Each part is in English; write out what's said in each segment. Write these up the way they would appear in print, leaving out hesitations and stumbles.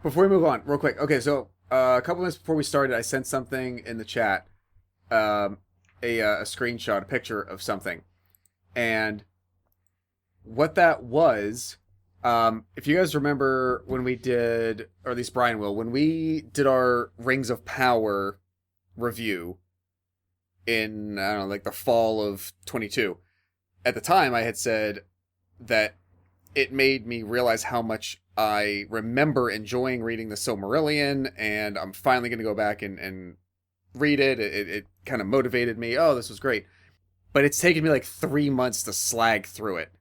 before we move on, real quick. Okay, so a couple minutes before we started, I sent something in the chat, um, a screenshot, a picture of something, and what that was. If you guys remember when we did, or at least Brian will, when we did our Rings of Power review in, I don't know, like the fall of 22. At the time, I had said that it made me realize how much I remember enjoying reading the Silmarillion, and I'm finally going to go back and read it. It kind of motivated me. Oh, this was great. But it's taken me like 3 months to slag through it.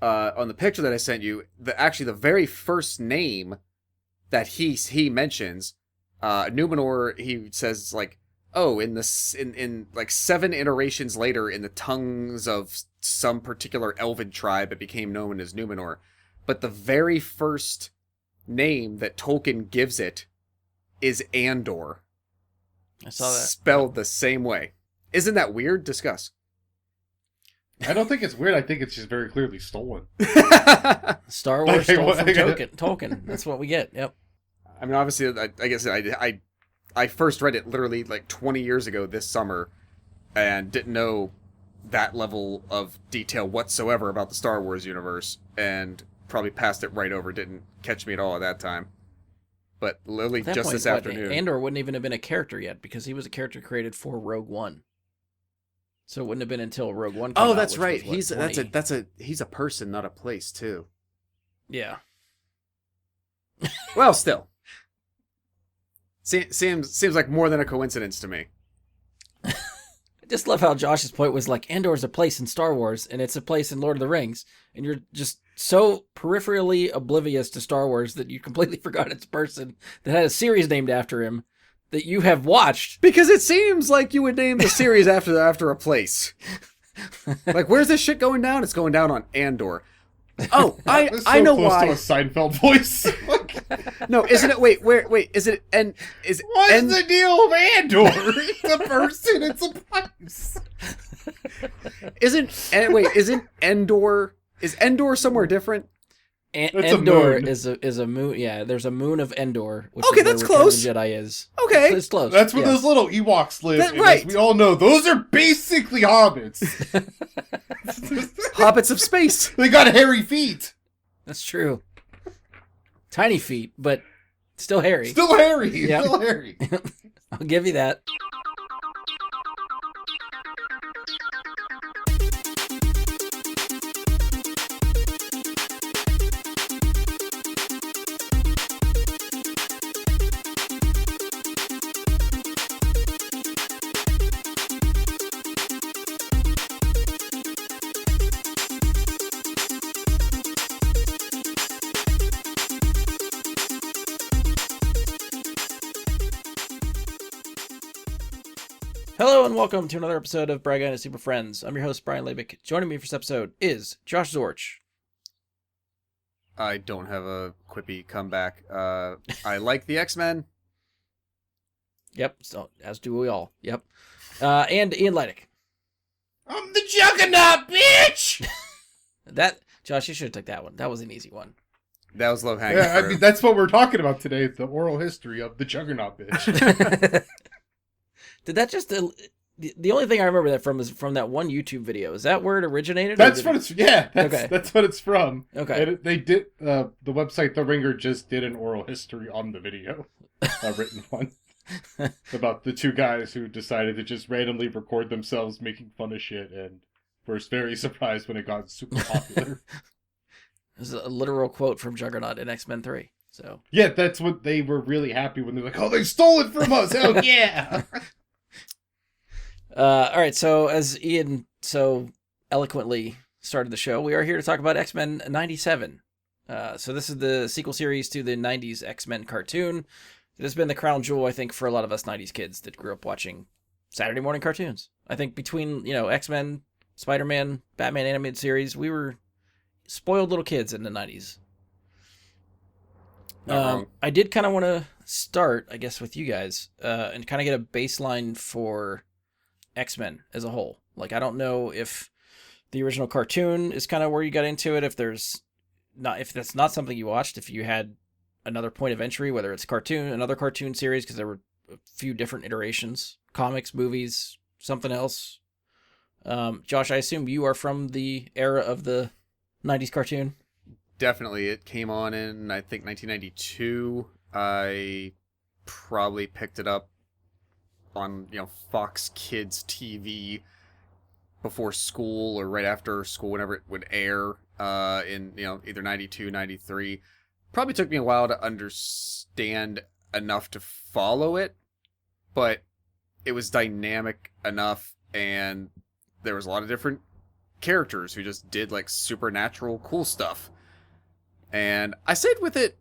On the picture that I sent you, the very first name that he mentions, Numenor, he says like, oh, in like 7 iterations later, in the tongues of some particular elven tribe, it became known as Numenor. But the very first name that Tolkien gives it is Andor. I saw that. Spelled the same way. Isn't that weird? Discuss. I don't think it's weird. I think it's just very clearly stolen. Star Wars stole from Tolkien. That's what we get. Yep. I mean, obviously, I guess I first read it literally like 20 years ago this summer, and didn't know that level of detail whatsoever about the Star Wars universe, and probably passed it right over. Didn't catch me at all at that time. But literally just this afternoon. Andor wouldn't even have been a character yet, because he was a character created for Rogue One. So it wouldn't have been until Rogue One came out. Oh, that's right. Was, He's a person, not a place, too. Yeah. Well, still. Seems like more than a coincidence to me. I just love how Josh's point was like, Andor's a place in Star Wars, and it's a place in Lord of the Rings, and you're just so peripherally oblivious to Star Wars that you completely forgot it's a person that had a series named after him that you have watched. Because it seems like you would name the series after a place. Like, where's this shit going down? It's going down on Andor. Oh, I know why. To a Seinfeld voice. No, isn't it? Wait, is it? And is what's the deal with Andor? It's a person. It's a place. Isn't Endor? Is Endor somewhere different? Endor is a moon. Yeah, there's a moon of Endor. Which okay, is that's where Return of close. the Jedi is. Okay, it's close. That's where those little Ewoks live. That's right. As we all know, those are basically hobbits. Hobbits of space. They got hairy feet. That's true. Tiny feet, but still hairy. Still hairy. Yep. Still hairy. I'll give you that. Hello and welcome to another episode of Brian and Super Friends. I'm your host, Brian Labick. Joining me for this episode is Josh Zorch. I don't have a quippy comeback. I like the X-Men. Yep, so as do we all. Yep. And Ian Leidick. I'm the Juggernaut, bitch! Josh, you should have took that one. That was an easy one. That was low hanging. Yeah, I mean, that's what we're talking about today, the oral history of the Juggernaut, bitch. Did that just... the only thing I remember that from is from that one YouTube video. Is that where it originated? That's what it's... Yeah, Okay. That's what it's from. Okay. And they did... the website The Ringer just did an oral history on the video. A written one. About the two guys who decided to just randomly record themselves making fun of shit and were very surprised when it got super popular. This is a literal quote from Juggernaut in X-Men 3. So yeah, that's what they were really happy when they're like, oh, they stole it from us! Hell yeah! All right, so as Ian so eloquently started the show, we are here to talk about X-Men 97. So this is the sequel series to the 90s X-Men cartoon. It has been the crown jewel, I think, for a lot of us 90s kids that grew up watching Saturday morning cartoons. I think between, X-Men, Spider-Man, Batman animated series, we were spoiled little kids in the 90s. I did kind of want to start, I guess, with you guys and kind of get a baseline for X-Men as a whole. Like, I don't know if the original cartoon is kind of where you got into it, if that's not something you watched, if you had another point of entry, whether it's another cartoon series, because there were a few different iterations, comics, movies, something else. Josh, I assume you are from the era of the 90s cartoon? Definitely. It came on in, I think, 1992. I probably picked it up on, Fox Kids TV before school or right after school, whenever it would air, in, either 92, 93. Probably took me a while to understand enough to follow it, but it was dynamic enough, and there was a lot of different characters who just did like supernatural cool stuff. And I stayed with it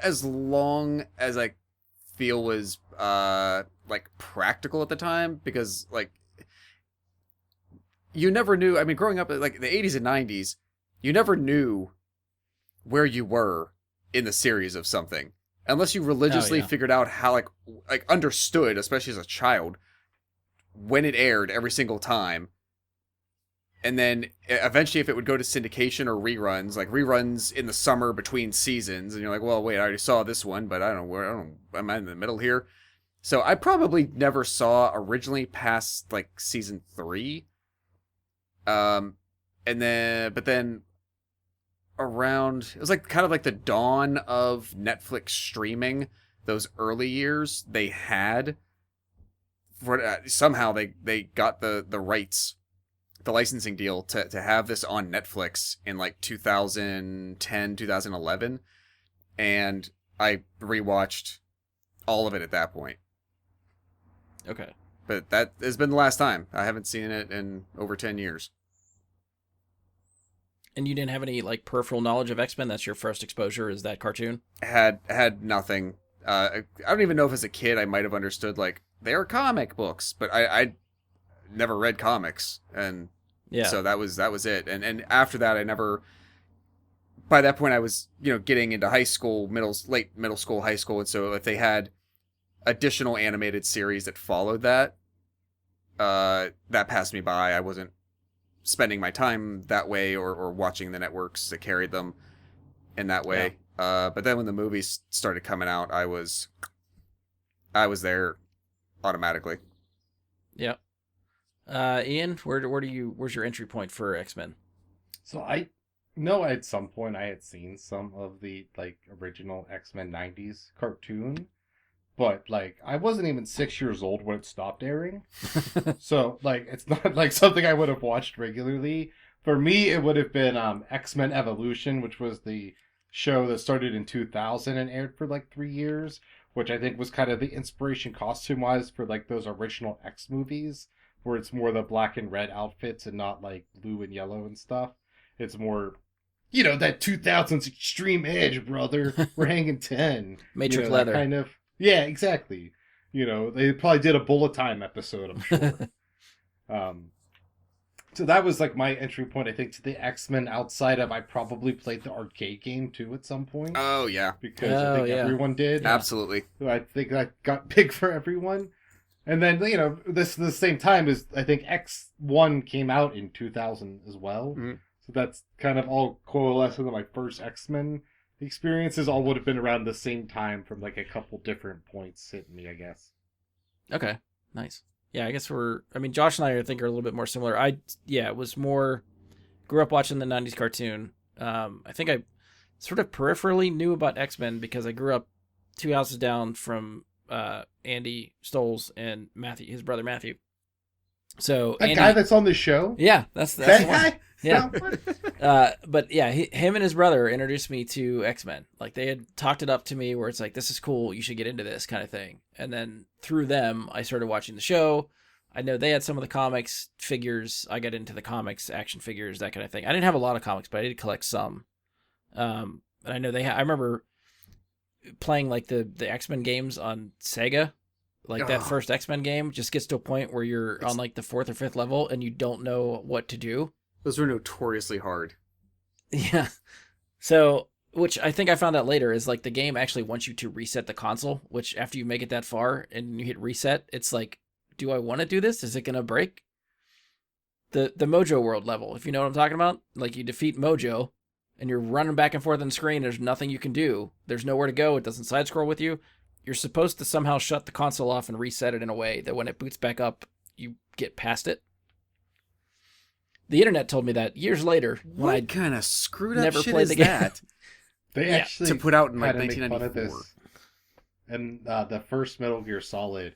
as long as I feel was like practical at the time, because like you never knew. I mean, growing up like the 80s and 90s, you never knew where you were in the series of something unless you religiously figured out how like understood, especially as a child, when it aired every single time. And then eventually if it would go to syndication or reruns, like reruns in the summer between seasons, and you're like, well, wait, I already saw this one, but I don't know, am I in the middle here? So I probably never saw originally past like season 3. But then around, it was like kind of like the dawn of Netflix streaming, those early years, they had, somehow they got the rights, the licensing deal to have this on Netflix in like 2010, 2011. And I rewatched all of it at that point. Okay. But that has been the last time. I haven't seen it in over 10 years. And you didn't have any like peripheral knowledge of X-Men? That's your first exposure, is that cartoon? Had nothing. I don't even know if as a kid I might have understood like they're comic books, but I never read comics, and so that was it. And after that, I never. By that point, I was getting into high school, late middle school, high school, and so if they had additional animated series that followed that, that passed me by. I wasn't spending my time that way or watching the networks that carried them in that way. Yeah. But then when the movies started coming out, I was there automatically. Yeah. Ian, where's your entry point for X-Men? So I know at some point I had seen some of the like original X-Men 90s cartoon, but like I wasn't even 6 years old when it stopped airing. So like it's not like something I would have watched regularly. For me, it would have been X-Men Evolution, which was the show that started in 2000 and aired for like 3 years, which I think was kind of the inspiration costume-wise for like those original X movies, where it's more the black and red outfits and not like blue and yellow and stuff. It's more, that 2000s extreme edge, brother. We're hanging 10. Matrix leather. Kind of. Yeah, exactly. They probably did a Bullet Time episode, I'm sure. So that was like my entry point, I think, to the X-Men. Outside of, I probably played the arcade game too at some point. Oh yeah, because I think everyone did. Absolutely. I think that got big for everyone. And then this the same time as I think X1 came out in 2000 as well. Mm-hmm. So that's kind of all coalescing into my first X-Men experiences. All would have been around the same time from like a couple different points hitting me, I guess. Okay, nice. Yeah, I guess Josh and I are a little bit more similar. Grew up watching the 90s cartoon. I think I sort of peripherally knew about X-Men because I grew up 2 houses down from Andy Stoles and Matthew, his brother Matthew. So that guy that's on the show? Yeah, that's that guy? Yeah. But yeah, him and his brother introduced me to X-Men. Like they had talked it up to me where it's like, this is cool, you should get into this kind of thing. And then through them, I started watching the show. I know they had some of the comics figures. I got into the comics, action figures, that kind of thing. I didn't have a lot of comics, but I did collect some. And I know I remember playing like the X-Men games on Sega. Like that first X-Men game just gets to a point where you're on like the 4th or 5th level and you don't know what to do. Those were notoriously hard. Yeah. So, which I think I found out later is like the game actually wants you to reset the console, which after you make it that far and you hit reset, it's like, do I want to do this? Is it going to break? The Mojo World level, if you know what I'm talking about. Like you defeat Mojo and you're running back and forth on the screen, there's nothing you can do. There's nowhere to go. It doesn't side scroll with you. You're supposed to somehow shut the console off and reset it in a way that when it boots back up, you get past it. The internet told me that years later when I What kind of screwed up never shit played is the game. that? They Yeah, actually to put out in like had to make fun of 1994. this. And the first Metal Gear Solid,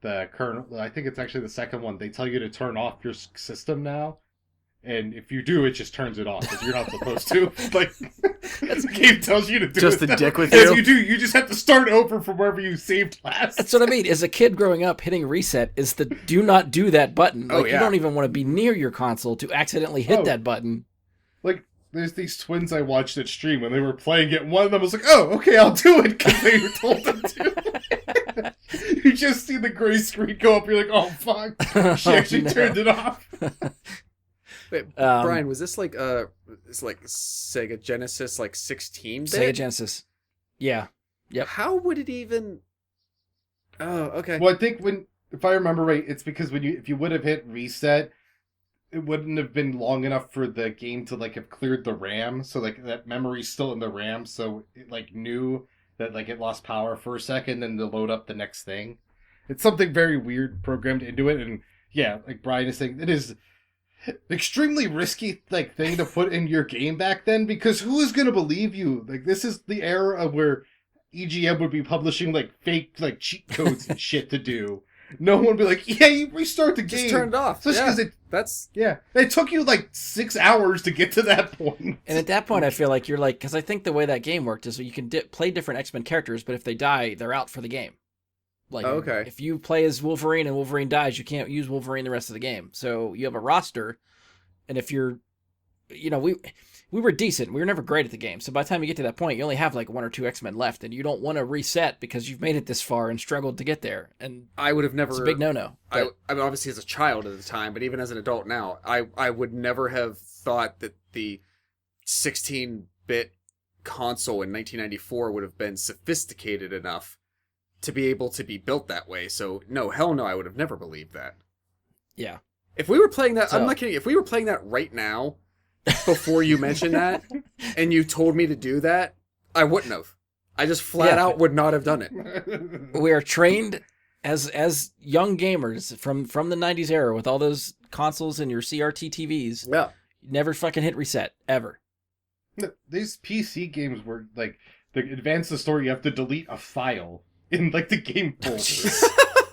the current, I think it's actually the second one, they tell you to turn off your system now. And if you do, it just turns it off because you're not supposed to. Like, the game tells you to do Just it. the dick with As you? you do, you just have to start over from wherever you saved last. That's what I mean. As a kid growing up, hitting reset is the do not do that button. Oh, Like, yeah. you don't even want to be near your console to accidentally hit Oh. that button. Like, there's these twins I watched at stream when they were playing it. One of them was like, "Oh, okay, I'll do it," because they were told them to. You just see the gray screen go up. You're like, "Oh fuck!" She actually no. turned it off. Wait, Um, Brian, was this like it's like Sega Genesis like 16-bit? Sega Genesis. Yeah. Yep. How would it even? Oh, okay. Well, I think if I remember right, it's because if you would have hit reset, it wouldn't have been long enough for the game to like have cleared the RAM, so like that memory's still in the RAM, so it like knew that like it lost power for a second, then to load up the next thing. It's something very weird programmed into it, and yeah, like Brian is saying, it is an extremely risky like thing to put in your game back then, because who is gonna believe you? Like, this is the era of where EGM would be publishing like fake like cheat codes and shit to do. No one would be like, "Yeah, you restart the game." Just turn it off. Especially Yeah, because that's it took you like 6 hours to get to that point. And at that point, I feel like you're like, because I think the way that game worked is you can play different X-Men characters, but if they die, they're out for the game. Like, Oh, okay. if you play as Wolverine and Wolverine dies, you can't use Wolverine the rest of the game. So you have a roster, and if you're, we were decent. We were never great at the game. So by the time you get to that point, you only have like 1 or 2 X-Men left, and you don't want to reset because you've made it this far and struggled to get there. And I would have never. it's a big no-no. I mean, obviously as a child at the time, but even as an adult now, I would never have thought that the 16-bit console in 1994 would have been sophisticated enough to be able to be built that way. So no, hell no, I would have never believed that. Yeah. If we were playing that, So- I'm not kidding. If we were playing that right now, before you mentioned that, and you told me to do that, I wouldn't have. I just flat Yeah. out would not have done it. We are trained as young gamers from the 90s era with all those consoles and your CRT TVs. Yeah. Never fucking hit reset, ever. These PC games were like, to advance the story, you have to delete a file in like the game folder.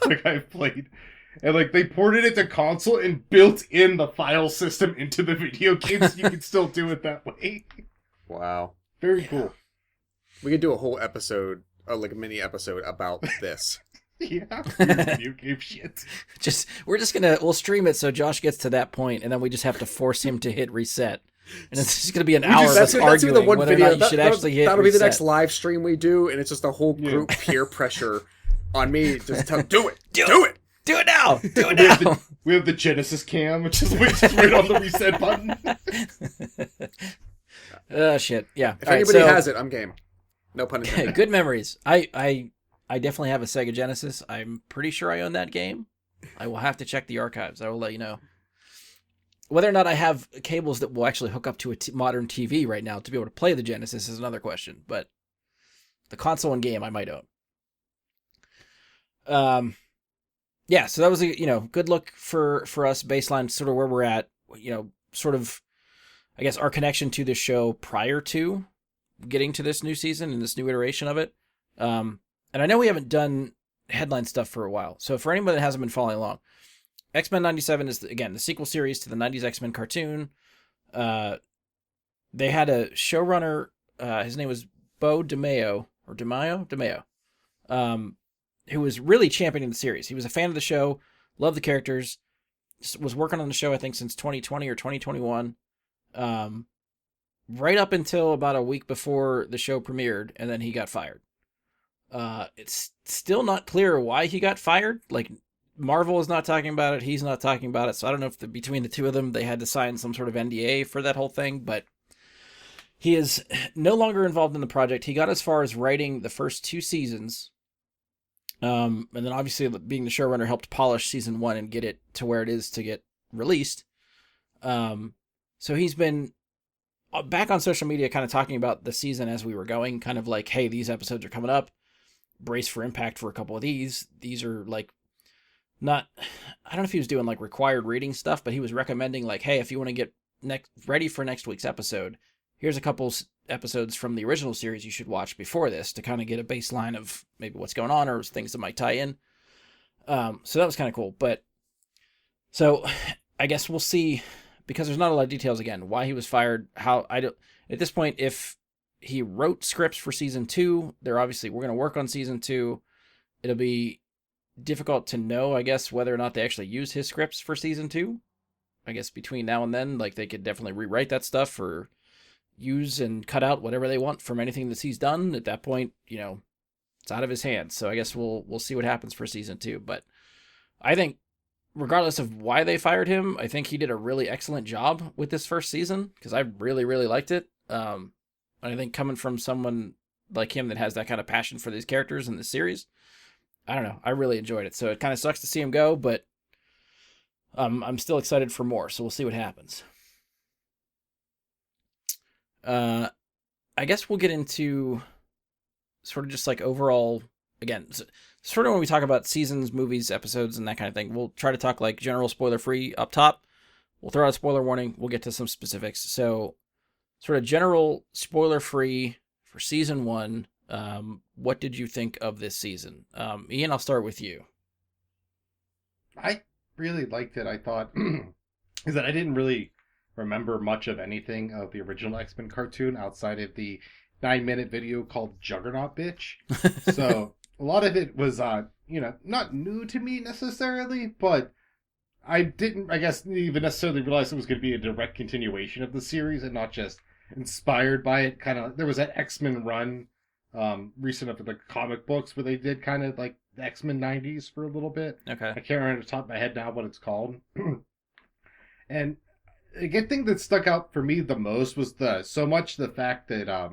Like I've played. And like they ported it to console and built in the file system into the video game so you can still do it that way. Wow. Very cool. We could do a whole episode, like a mini episode about this. Yeah. Video game shit. We'll stream it so Josh gets to that point, and then we just have to force him to hit reset. And it's just gonna be an hour of us arguing whether or not you should actually hit That'll reset. be the next live stream we do, and it's just a whole group Yeah. peer pressure on me. Just do it, Do do it. Do it now! Do it We have, now! we have the Genesis cam, which is right on the reset button. Shit. Yeah. If All right, anybody so- has it, I'm game. No pun intended. good memories. I definitely have a Sega Genesis. I'm pretty sure I own that game. I will have to check the archives. I will let you know. Whether or not I have cables that will actually hook up to a modern TV right now to be able to play the Genesis is another question. But the console and game I might own. Yeah, so that was a good look for us, baseline, sort of where we're at. Sort of, I guess, our connection to the show prior to getting to this new season and this new iteration of it. And I know we haven't done headline stuff for a while. So for anyone that hasn't been following along, X-Men 97 is, again, the sequel series to the 90s X-Men cartoon. They had a showrunner, his name was Bo DeMaio, or DeMaio, who was really championing the series. He was a fan of the show, loved the characters, was working on the show, I think, since 2020 or 2021. Right up until about a week before the show premiered, and then he got fired. It's still not clear why he got fired. Like, Marvel is not talking about it, he's not talking about it, so I don't know if between the two of them they had to sign some sort of NDA for that whole thing, but he is no longer involved in the project. He got as far as writing the first 2 seasons, and then obviously being the showrunner helped polish season 1 and get it to where it is to get released. So he's been back on social media kind of talking about the season as we were going, kind of like, hey, these episodes are coming up. Brace for impact for a couple of these. These are like not, I don't know if he was doing like required reading stuff, but he was recommending like, hey, if you want to get ready for next week's episode, here's a couple episodes from the original series you should watch before this to kind of get a baseline of maybe what's going on or things that might tie in. So that was kind of cool. But so I guess we'll see, because there's not a lot of details again, why he was fired, how I don't, at this point, if he wrote scripts for season 2, we're going to work on season 2. It'll be difficult to know, I guess, whether or not they actually use his scripts for season 2. I guess between now and then, like, they could definitely rewrite that stuff or use and cut out whatever they want from anything that he's done. At that point, it's out of his hands. So I guess we'll see what happens for season 2. But I think, regardless of why they fired him, I think he did a really excellent job with this first season, because I really, really liked it. And I think coming from someone like him that has that kind of passion for these characters in this series, I don't know, I really enjoyed it. So it kind of sucks to see him go, but I'm still excited for more, so we'll see what happens. I guess we'll get into sort of just like overall, again, sort of when we talk about seasons, movies, episodes, and that kind of thing, we'll try to talk like general spoiler-free up top. We'll throw out a spoiler warning. We'll get to some specifics. So sort of general spoiler-free for season 1. What did you think of this season? Ian, I'll start with you. I really liked it. I thought is that I didn't really remember much of anything of the original X-Men cartoon outside of the 9-minute video called Juggernaut Bitch. So a lot of it was, not new to me necessarily, but I didn't, I guess, even necessarily realize it was going to be a direct continuation of the series and not just inspired by it. Kind of, there was that X-Men run recent of the comic books where they did kind of like the X-Men 90s for a little bit. Okay. I can't remember off the top of my head now what it's called. And a good thing that stuck out for me the most was the fact that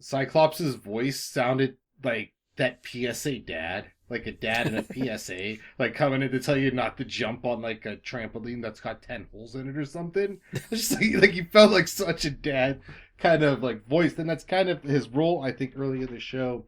Cyclops' voice sounded like that PSA dad, like a dad in a PSA, like coming in to tell you not to jump on like a trampoline that's got 10 holes in it or something. It's just like you felt like such a dad kind of like voice, and that's kind of his role, I think, early in the show,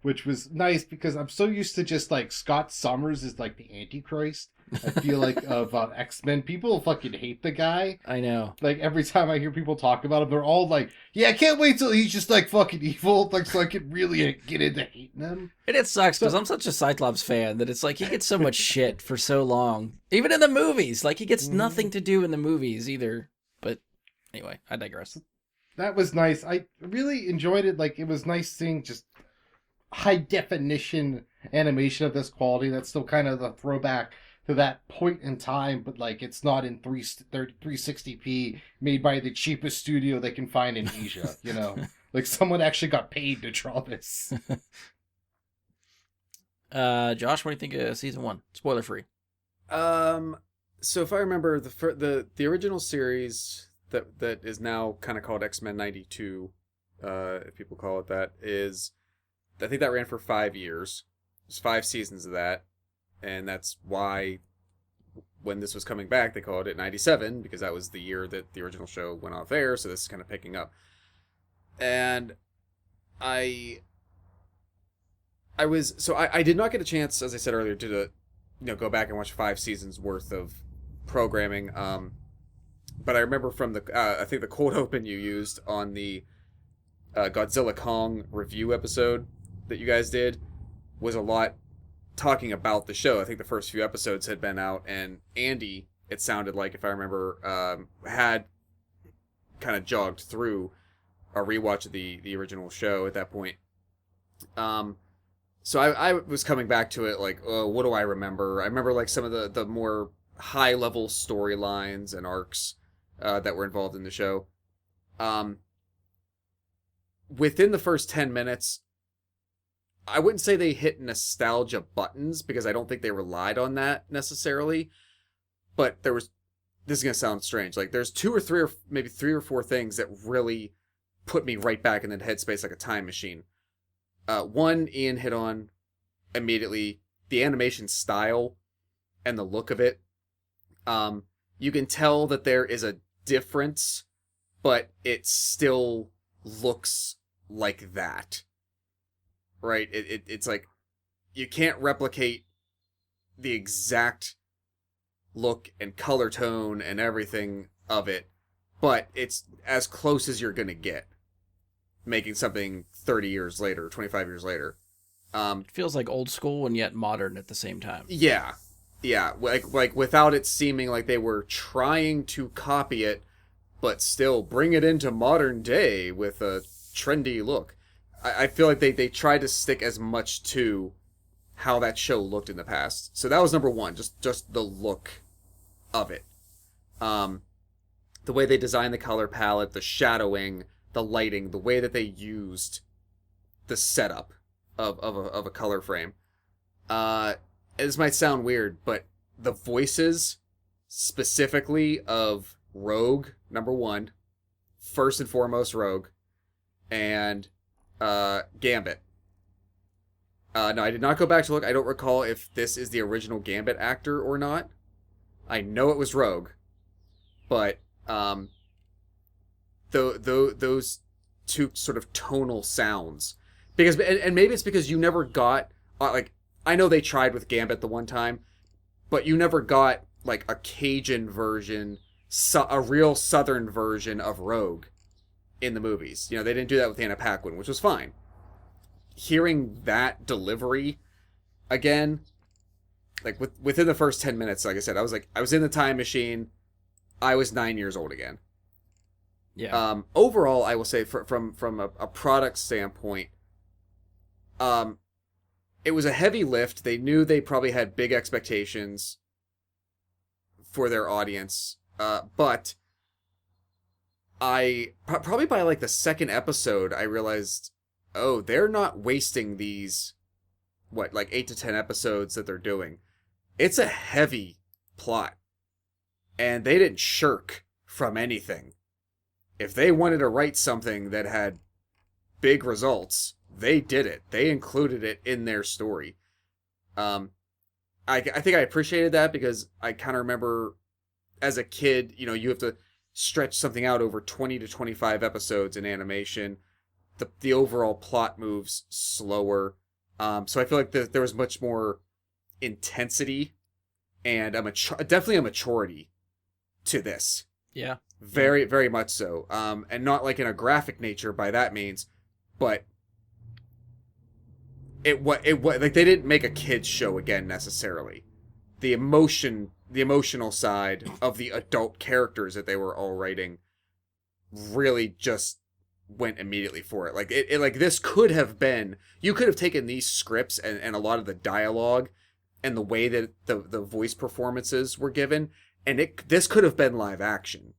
which was nice because I'm so used to just like Scott Summers is like the Antichrist. I feel like of X-Men. People fucking hate the guy. I know. Like every time I hear people talk about him, they're all like, "Yeah, I can't wait till he's just like fucking evil, like so I could really get into hating him." And it sucks because I'm such a Cyclops fan that it's like he gets so much shit for so long, even in the movies. Like he gets nothing to do in the movies either. But anyway, I digress. That was nice. I really enjoyed it. Like it was nice seeing just high definition animation of this quality. That's still kind of the throwback to that point in time, but like it's not in 360p made by the cheapest studio they can find in Asia, like someone actually got paid to draw this. Josh, what do you think of season 1? Spoiler free. So if I remember the original series that is now kind of called X-Men 92, if people call it that, I think that ran for 5 years. There's 5 seasons of that. And that's why when this was coming back, they called it 97, because that was the year that the original show went off air, so this is kind of picking up. And I did not get a chance, as I said earlier, to go back and watch 5 seasons worth of programming. But I remember from I think the cold open you used on the Godzilla Kong review episode that you guys did was a lot talking about the show. I think the first few episodes had been out, and Andy, it sounded like, if I remember, had kind of jogged through a rewatch of the original show at that point. So I was coming back to it like, what do I remember? I remember like some of the more high level storylines and arcs that were involved in the show. Within the first 10 minutes, I wouldn't say they hit nostalgia buttons, because I don't think they relied on that necessarily. But this is going to sound strange. Like there's 2 or 3 or maybe 3 or 4 things that really put me right back in the headspace like a time machine. One, Ian hit on immediately, the animation style and the look of it. You can tell that there is a difference but it still looks like that. Right? It's like you can't replicate the exact look and color tone and everything of it, but it's as close as you're gonna get making something 30 years later, 25 years later. It feels like old school and yet modern at the same time. Yeah. Yeah, like without it seeming like they were trying to copy it, but still bring it into modern day with a trendy look. I feel like they tried to stick as much to how that show looked in the past. So that was number one, just the look of it. The way they designed the color palette, the shadowing, the lighting, the way that they used the setup of a color frame. This might sound weird, but the voices specifically of Rogue, number one, first and foremost Rogue, and Gambit. No, I did not go back to look. I don't recall if this is the original Gambit actor or not. I know it was Rogue, but those two sort of tonal sounds, because and maybe it's because you never got like, I know they tried with Gambit the one time, but you never got like a Cajun version, a real Southern version of Rogue in the movies. You know, they didn't do that with Anna Paquin, which was fine. Hearing that delivery again, like within the first 10 minutes, like I said, I was in the time machine. I was 9 years old again. Yeah. Overall, I will say from a product standpoint, it was a heavy lift. They knew they probably had big expectations for their audience, but I probably by like the second episode, I realized, oh, they're not wasting these, like 8 to 10 episodes that they're doing. It's a heavy plot, and they didn't shirk from anything. If they wanted to write something that had big results, they did it. They included it in their story. I think I appreciated that because I kind of remember as a kid, you know, you have to stretch something out over 20 to 25 episodes in animation. The overall plot moves slower. So I feel like there was much more intensity and definitely a maturity to this. Yeah. Very, very much so. And not like in a graphic nature by that means, but it like they didn't make a kids show again necessarily. The emotional side of the adult characters that they were all writing really just went immediately for it. Like it like this could have been, you could have taken these scripts and a lot of the dialogue and the way that the voice performances were given, and this could have been live action.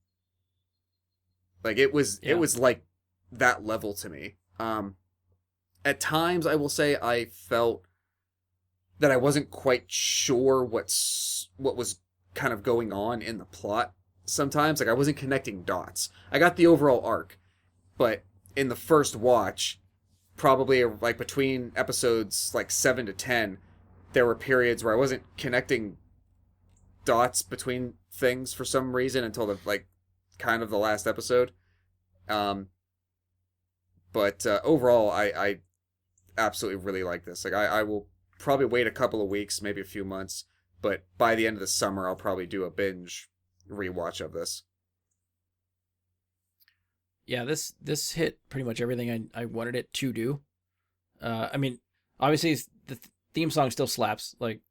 Like it was like that level to me. At times, I will say I felt that I wasn't quite sure what was kind of going on in the plot. Sometimes, like I wasn't connecting dots. I got the overall arc, but in the first watch, probably like between episodes like 7 to 10, there were periods where I wasn't connecting dots between things for some reason until the kind of the last episode. But overall, I absolutely really like this. Like I will probably wait a couple of weeks, maybe a few months, but by the end of the summer, I'll probably do a binge rewatch of this. Yeah, this hit pretty much everything I wanted it to do. I mean, obviously the theme song still slaps. Like,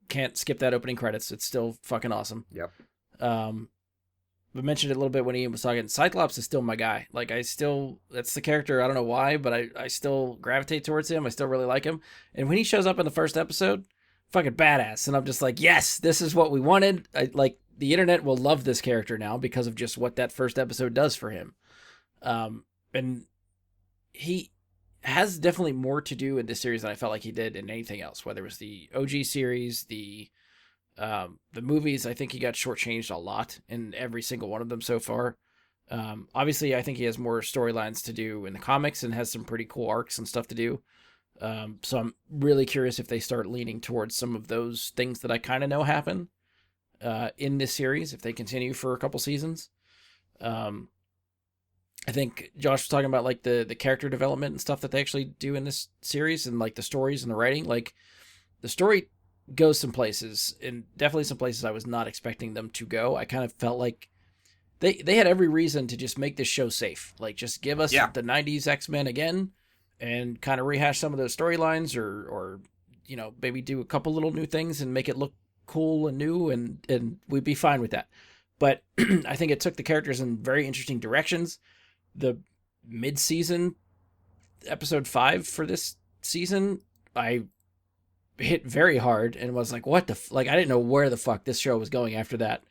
can't skip that opening credits. It's still fucking awesome. Yep. We mentioned it a little bit when Ian was talking. Cyclops is still my guy. Like, that's the character. I don't know why, but I still gravitate towards him. I still really like him. And when he shows up in the first episode, fucking badass. And I'm just like, yes, this is what we wanted. The internet will love this character now because of just what that first episode does for him. And he has definitely more to do in this series than I felt like he did in anything else, whether it was the OG series, the movies. I think he got shortchanged a lot in every single one of them so far. Obviously, I think he has more storylines to do in the comics and has some pretty cool arcs and stuff to do. So I'm really curious if they start leaning towards some of those things that I kind of know happen in this series, if they continue for a couple seasons. I think Josh was talking about like the character development and stuff that they actually do in this series, and like the stories and the writing. Like the story goes some places, and definitely some places I was not expecting them to go. I kind of felt like they had every reason to just make this show safe. Like just give us Yeah. the 90s X-Men again and kind of rehash some of those storylines, or maybe do a couple little new things and make it look cool and new, and we'd be fine with that. But I think it took the characters in very interesting directions. The mid-season episode 5 for this season, I hit very hard and was like, what the like I didn't know where the fuck this show was going after that.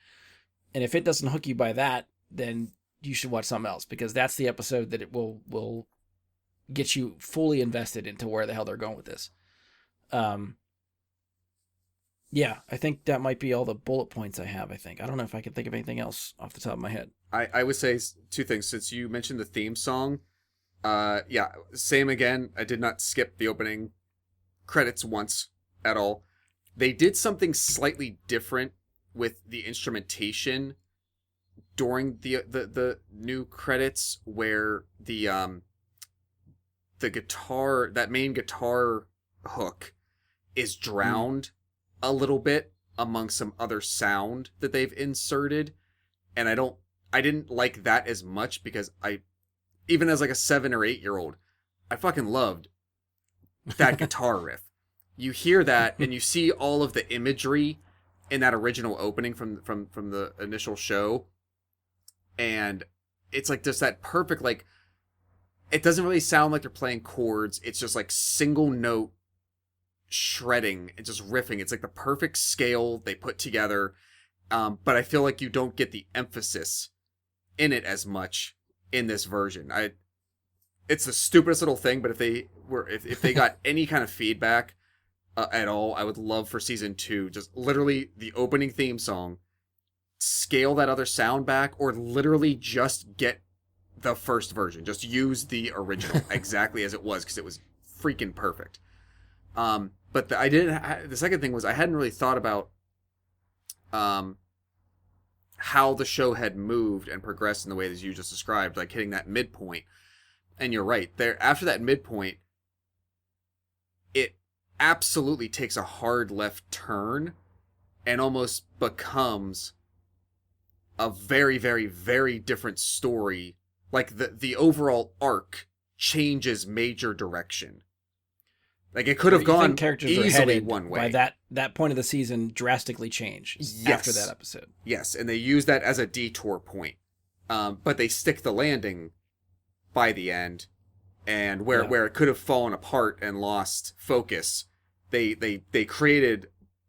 And if it doesn't hook you by that, then you should watch something else, because that's the episode that it will get you fully invested into where the hell they're going with this. Yeah, I think that might be all the bullet points I have. I don't know if I can think of anything else off the top of my head. I would say two things. Since you mentioned the theme song, yeah, same again. I did not skip the opening credits once at all. They did something slightly different with the instrumentation during the new credits, where the guitar, that main guitar hook, is drowned a little bit among some other sound that they've inserted, and I didn't like that as much, because even as like a 7 or 8-year-old, I fucking loved that guitar riff. You hear that and you see all of the imagery in that original opening from the initial show, and it's like just that perfect, like, it doesn't really sound like they're playing chords. It's just like single note shredding and just riffing. It's like the perfect scale they put together. But I feel like you don't get the emphasis in it as much in this version. It's the stupidest little thing, but if they got any kind of feedback at all, I would love for season 2, just literally the opening theme song, scale that other sound back, or literally just get the first version. Just use the original exactly as it was, because it was freaking perfect. But the second thing was, I hadn't really thought about how the show had moved and progressed in the way that you just described, like hitting that midpoint. And you're right, there after that midpoint, it absolutely takes a hard left turn and almost becomes a very, very, very different story. Like the overall arc changes major direction. Like it could have gone characters easily one way. By that point of the season drastically change after that episode. Yes, and they use that as a detour point. But they stick the landing by the end, and where it could have fallen apart and lost focus, they created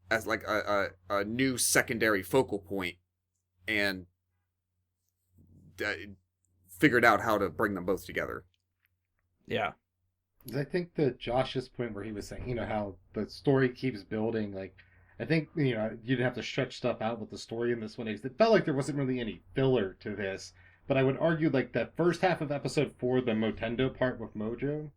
as like a new secondary focal point, and figured out how to bring them both together. Yeah. I think that Josh's point where he was saying, how the story keeps building, like, I think, you didn't have to stretch stuff out with the story in this one. It felt like there wasn't really any filler to this, but I would argue, like, that first half of episode 4, the Motendo part with Mojo,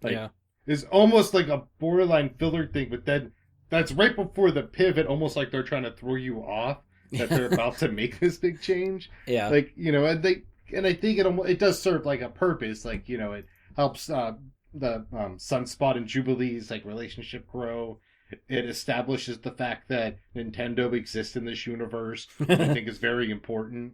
like, is almost like a borderline filler thing, but then that's right before the pivot, almost like they're trying to throw you off that they're about to make this big change. Yeah. Like, and I think it does serve, like, a purpose, like, it helps, the Sunspot and Jubilee's like relationship grow. It establishes the fact that Nintendo exists in this universe, which I think is very important.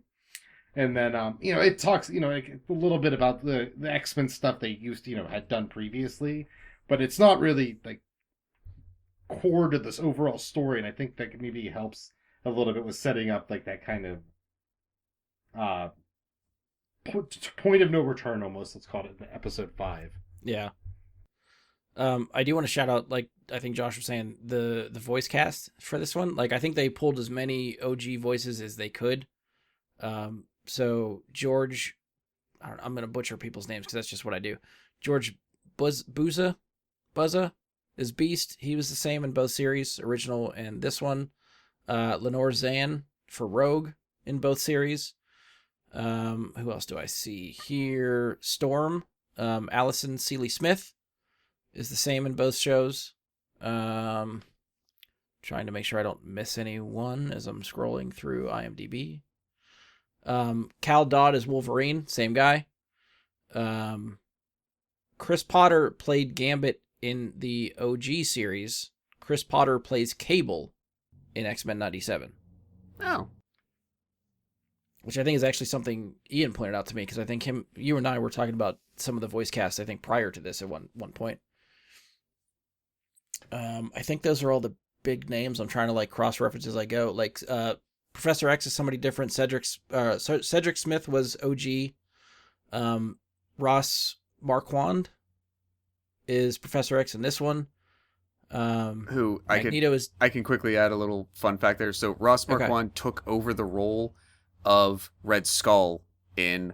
And then it talks like a little bit about the X-Men stuff they used had done previously, but it's not really like core to this overall story. And I think that maybe helps a little bit with setting up like that kind of point of no return, almost. Let's call it in episode 5. Yeah. I do want to shout out, like I think Josh was saying, the voice cast for this one. Like I think they pulled as many OG voices as they could. So George, I'm going to butcher people's names because that's just what I do. George Buzza is Beast. He was the same in both series, original and this one. Lenore Zan for Rogue in both series. Who else do I see here? Storm. Allison Seeley Smith is the same in both shows. Trying to make sure I don't miss anyone as I'm scrolling through IMDb. Cal Dodd is Wolverine, same guy. Chris Potter played Gambit in the OG series. Chris Potter plays Cable in X-Men 97. Oh. Which I think is actually something Ian pointed out to me, because I think you and I were talking about some of the voice casts, I think, prior to this at one point. I think those are all the big names. I'm trying to like cross-reference as I go. Like Professor X is somebody different. Cedric Smith was OG. Ross Marquand is Professor X in this one. Who Magneto is... I can quickly add a little fun fact there. So Ross Marquand took over the role of Red Skull in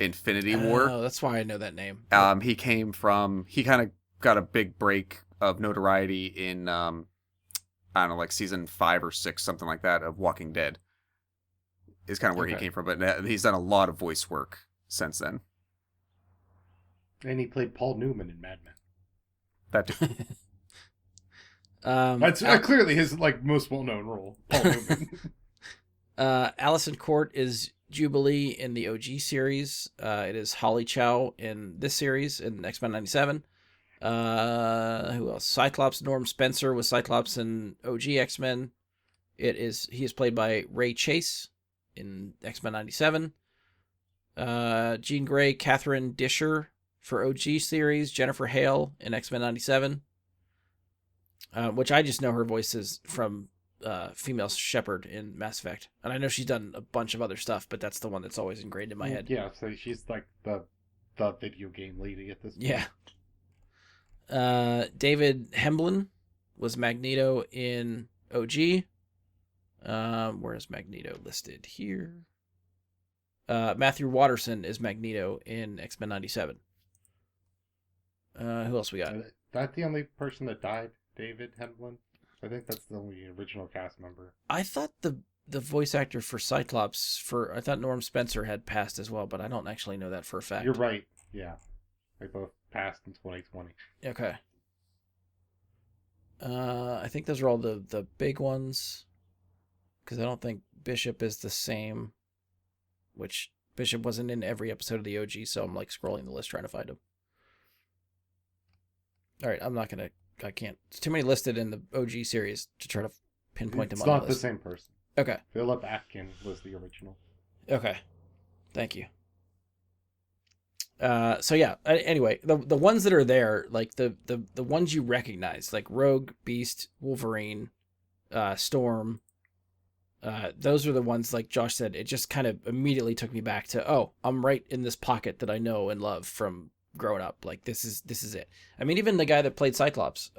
Infinity War. Oh, that's why I know that name. He kind of got a big break of notoriety in I don't know, like season 5 or 6, something like that, of Walking Dead. Is kind of where he came from, but he's done a lot of voice work since then. And he played Paul Newman in Mad Men. That too. That's clearly his like most well-known role, Paul Newman. Allison Court is Jubilee in the OG series. It is Holly Chow in this series in X-Men 97. Who else? Cyclops Norm Spencer was Cyclops in OG X-Men. He is played by Ray Chase in X-Men 97. Jean Grey, Catherine Disher for OG series. Jennifer Hale in X-Men 97. Which I just know her voice is from Female Shepherd in Mass Effect. And I know she's done a bunch of other stuff, but that's the one that's always ingrained in my head. Yeah, so she's like the video game lady at this point. Yeah. David Hemblin was Magneto in OG. Where is Magneto listed here? Matthew Watterson is Magneto in X-Men 97. Who else we got? Is that the only person that died? David Hemblin? I think that's the only original cast member. I thought the voice actor for Cyclops, I thought Norm Spencer had passed as well, but I don't actually know that for a fact. You're right. Yeah. They both passed in 2020. Okay. I think those are all the big ones, because I don't think Bishop is the same, which Bishop wasn't in every episode of the OG, so I'm like scrolling the list trying to find him. All right, I can't. There's too many listed in the OG series to try to pinpoint them on the list. It's not the same person. Okay. Philip Atkin was the original. Okay. Thank you. So yeah, anyway, the ones that are there, like the ones you recognize, like Rogue, Beast, Wolverine, Storm, those are the ones, like Josh said, it just kind of immediately took me back to, oh, I'm right in this pocket that I know and love from growing up. Like this is it. I mean, even the guy that played Cyclops,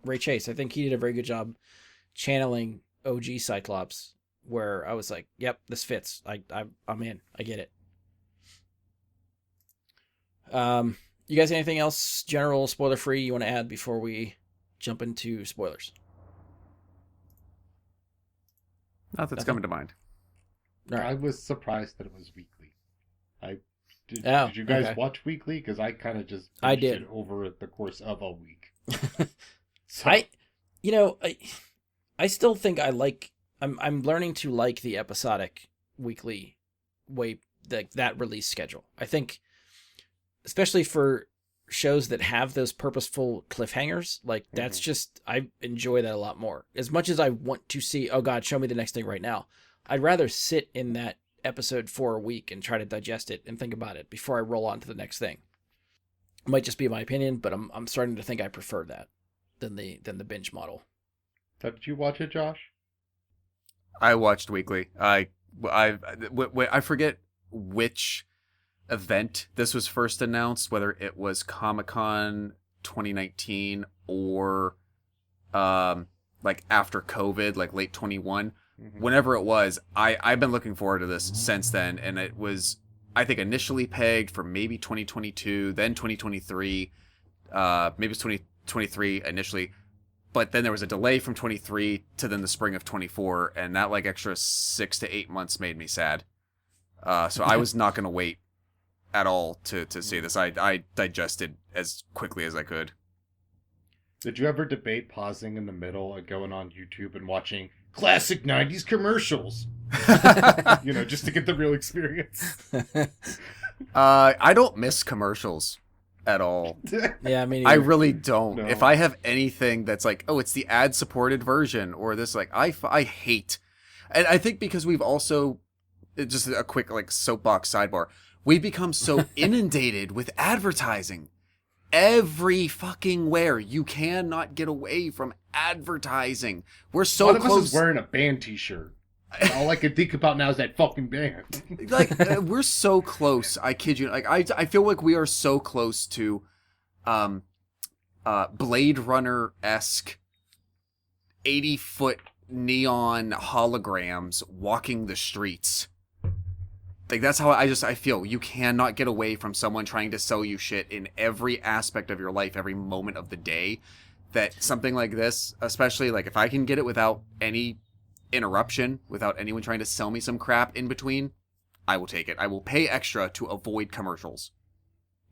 Ray Chase, I think he did a very good job channeling OG Cyclops, where I was like, yep, this fits. I'm in. I get it. You guys, anything else general spoiler free you want to add before we jump into spoilers? Not that's coming to mind. Right. I was surprised that it was weekly. Did you guys watch weekly? Because I kind of just finished it over the course of a week. So. I still think I'm learning to like the episodic weekly way, that release schedule. I think, especially for shows that have those purposeful cliffhangers, like that's just, I enjoy that a lot more. As much as I want to see, oh God, show me the next thing right now, I'd rather sit in that episode for a week and try to digest it and think about it before I roll on to the next thing. It might just be my opinion, but I'm starting to think I prefer that than the binge model. Did you watch it, Josh? I watched weekly. I forget which event this was first announced, whether it was Comic-Con 2019 or like after COVID, like late 21. Whenever it was, I've been looking forward to this since then, and it was, I think, initially pegged for maybe 2022, then 2023, maybe it's 2023 initially, but then there was a delay from 23 to then the spring of 24, and that like extra 6 to 8 months made me sad. So I was not going to wait at all to see this. I digested as quickly as I could. Did you ever debate pausing in the middle and going on YouTube and watching classic 90s commercials? Just to get the real experience. I don't miss commercials at all. Yeah, I mean, I really don't. No. If I have anything that's like, oh, it's the ad-supported version, or this, like, I hate. And I think because we've also, just a quick, like, soapbox sidebar, we've become so inundated with advertising. Every fucking where. You cannot get away from advertising. We're so One of us close. is wearing a band t-shirt. All I can think about now is that fucking band. Like, we're so close. I kid you. Like, I feel like we are so close to, Blade Runner-esque 80-foot neon holograms walking the streets. Like, that's how I feel. You cannot get away from someone trying to sell you shit in every aspect of your life, every moment of the day. That something like this, especially, like, if I can get it without any interruption, without anyone trying to sell me some crap in between, I will take it. I will pay extra to avoid commercials.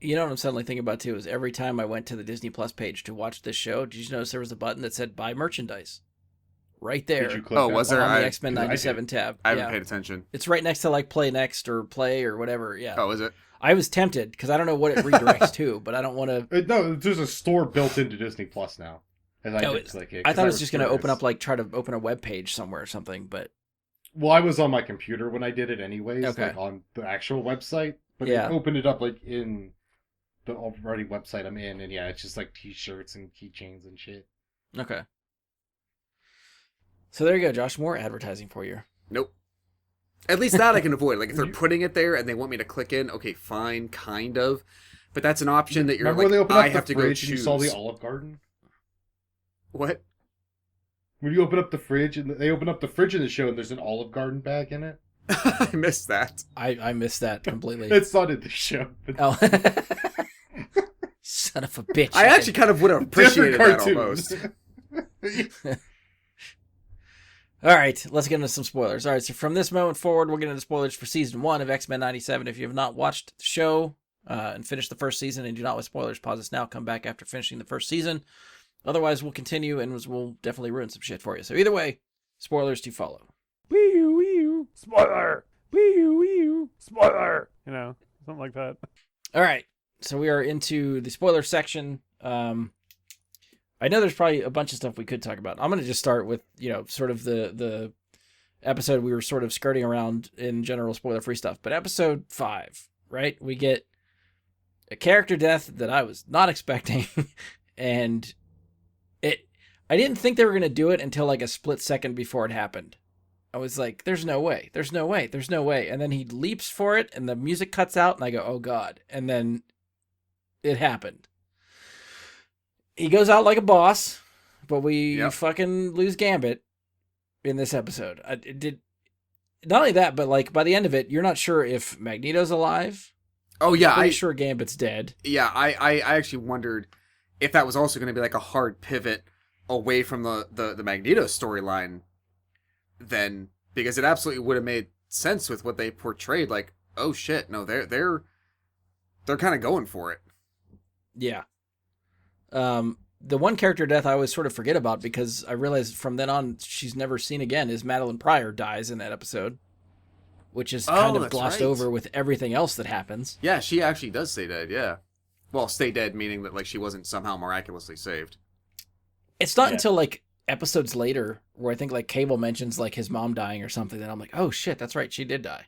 you know what I'm suddenly thinking about too is every time I went to the Disney Plus page to watch this show, did you notice there was a button that said buy merchandise? Right there. Did you click Oh, that? was there? on the I X-Men 97 tab. I haven't Yeah. paid attention. It's right next to like play next or play or whatever. Yeah. Oh, is it? I was tempted because I don't know what it redirects to, but I don't want to. No, there's a store built into Disney Plus now. As I Oh, did click it. I 'cause thought it was just going to open curious. up, like, try to open a web page somewhere or something, but Well, I was on my computer when I did it anyways, Okay. like on the actual website. But Yeah. it opened it up like in the already website I'm in, and yeah, it's just like t-shirts and keychains and shit. okay. So there you go, Josh. More advertising for you. Nope. At least that I can avoid. Like, if they're putting it there and they want me to click in, okay, fine, kind of. But that's an option that you're Remember like, when they opened up I the have to go fridge and you choose. saw the Olive Garden? What? When you open up the fridge and they open up the fridge in the show and there's an Olive Garden bag in it? I missed that. I missed that completely. It's not in the show. But Oh. Son of a bitch. I actually kind of would have appreciated different that cartoons. almost. All right, let's get into some spoilers. All right, so from this moment forward, we'll get into spoilers for Season 1 of X-Men 97. If you have not watched the show and finished the first season and do not want spoilers, pause this now. Come back after finishing the first season. Otherwise, we'll continue and we'll definitely ruin some shit for you. So either way, spoilers to follow. Spoiler! Spoiler! You know, something like that. All right, so we are into the spoiler section. I know there's probably a bunch of stuff we could talk about. I'm going to just start with, sort of the episode we were sort of skirting around in general spoiler-free stuff. But episode 5, right? We get a character death that I was not expecting. And I didn't think they were going to do it until like a split second before it happened. I was like, there's no way. There's no way. There's no way. And then he leaps for it and the music cuts out and I go, oh God. And then it happened. He goes out like a boss, but we fucking lose Gambit in this episode. Not only that, but like by the end of it, you're not sure if Magneto's alive. Oh, yeah. Pretty sure Gambit's dead. Yeah, I actually wondered if that was also going to be like a hard pivot away from the Magneto storyline then, because it absolutely would have made sense with what they portrayed. Like, oh shit, no, they're kind of going for it. Yeah. The one character death I always sort of forget about because I realized from then on she's never seen again is Madeline Pryor dies in that episode, which is kind of that's glossed right. over with everything else that happens. Yeah, she actually does stay dead, yeah. Well, stay dead meaning that like she wasn't somehow miraculously saved. It's not until like episodes later where I think like Cable mentions like his mom dying or something that I'm like, oh shit, that's right, she did die.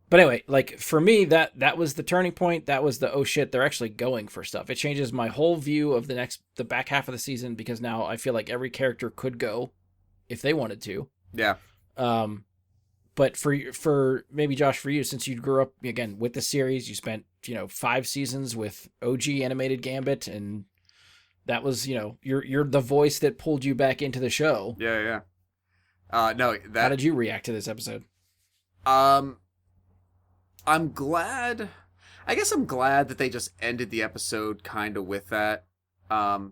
But anyway, like for me, that was the turning point. That was the, oh shit, they're actually going for stuff. It changes my whole view of the back half of the season because now I feel like every character could go if they wanted to. Yeah. But for maybe Josh, for you, since you grew up again with the series, you spent 5 seasons with OG animated Gambit, and that was you're the voice that pulled you back into the show. Yeah. No, that. How did you react to this episode? I'm glad. I guess I'm glad that they just ended the episode kind of with that. I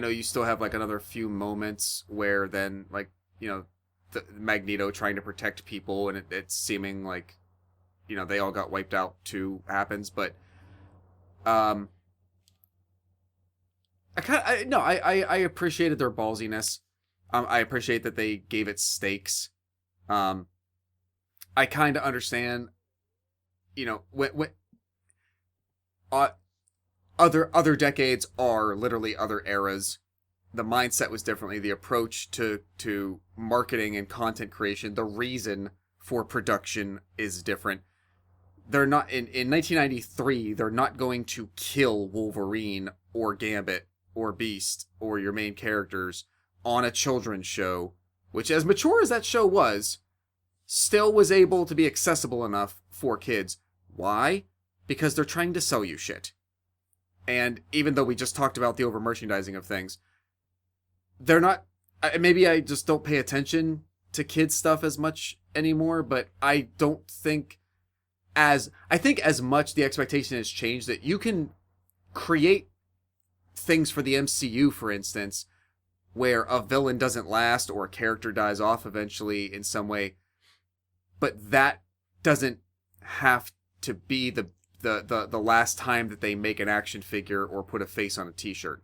know you still have like another few moments where then like the Magneto trying to protect people and it's seeming like they all got wiped out too happens, but I appreciated their ballsiness. I appreciate that they gave it stakes. I kind of understand. you know, when uh, other decades are literally other eras. The mindset was differently. The approach to marketing and content creation, the reason for production is different. They're not in 1993. They're not going to kill Wolverine or Gambit or Beast or your main characters on a children's show, which, as mature as that show was, still was able to be accessible enough for kids. Why? Because they're trying to sell you shit. And even though we just talked about the over merchandising of things, they're not. Maybe I just don't pay attention to kids stuff as much anymore, but I don't think I think as much the expectation has changed that you can create things for the MCU, for instance, where a villain doesn't last or a character dies off eventually in some way, but that doesn't have to be the last time that they make an action figure or put a face on a t-shirt.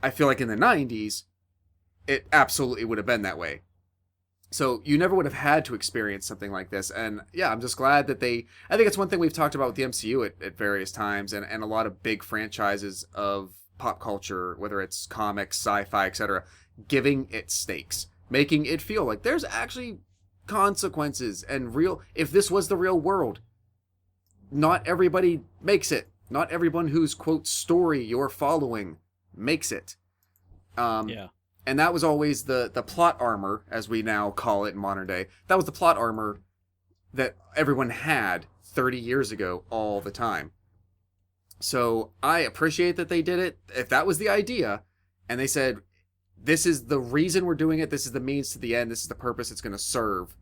I feel like in the 90s, it absolutely would have been that way. So you never would have had to experience something like this. And yeah, I'm just glad that I think it's one thing we've talked about with the MCU at various times, and a lot of big franchises of pop culture, whether it's comics, sci-fi, etc., giving it stakes, making it feel like there's actually consequences and real. If this was the real world, not everybody makes it. Not everyone whose, quote, story you're following makes it. Yeah. And that was always the plot armor, as we now call it in modern day. That was the plot armor that everyone had 30 years ago all the time. So I appreciate that they did it. If that was the idea, and they said, this is the reason we're doing it, this is the means to the end, this is the purpose it's going to serve,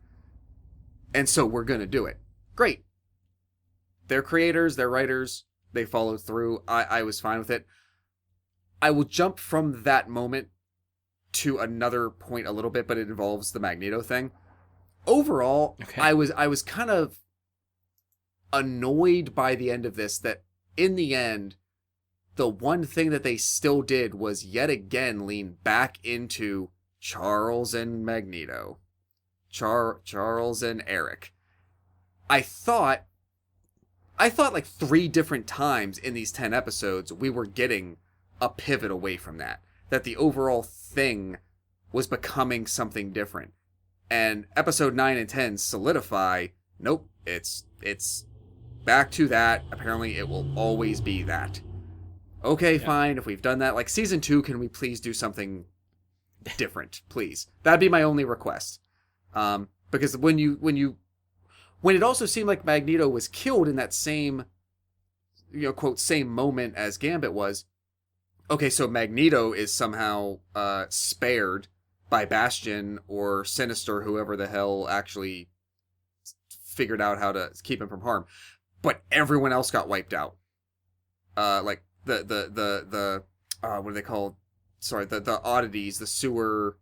and so we're going to do it. Great. They're creators, they're writers, they followed through. I was fine with it. I will jump from that moment to another point a little bit, but it involves the Magneto thing. Overall, okay. I was kind of annoyed by the end of this, that in the end, the one thing that they still did was yet again lean back into Charles and Magneto. Charles and Eric. I thought like 3 different times in these 10 episodes we were getting a pivot away from that the overall thing was becoming something different. And episode 9 and 10 solidify, nope, it's back to that. Apparently it will always be that. Okay, yeah. Fine, if we've done that, like season 2, can we please do something different, please? That'd be my only request. Because when it also seemed like Magneto was killed in that same, quote, same moment as Gambit was, okay, so Magneto is somehow spared by Bastion or Sinister, whoever the hell actually figured out how to keep him from harm. But everyone else got wiped out. Like the what are they called? Sorry, the oddities, the sewer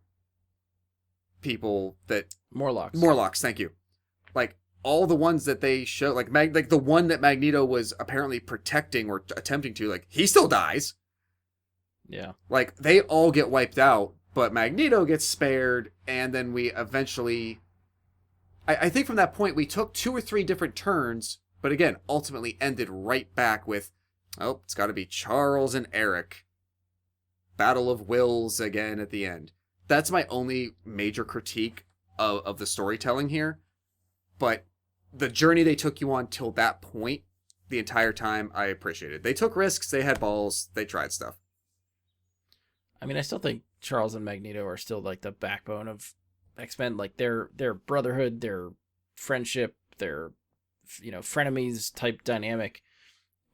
people that Morlocks, thank you. Like all the ones that they show, like the one that Magneto was apparently protecting or attempting to, like he still dies. Yeah. Like, they all get wiped out, but Magneto gets spared, and then we eventually... I think from that point, we took 2 or 3 different turns, but again, ultimately ended right back with, oh, it's got to be Charles and Eric. Battle of Wills again at the end. That's my only major critique of the storytelling here. But the journey they took you on till that point, the entire time, I appreciated. They took risks, they had balls, they tried stuff. I mean, I still think Charles and Magneto are still like the backbone of X-Men. Like their brotherhood, their friendship, their frenemies type dynamic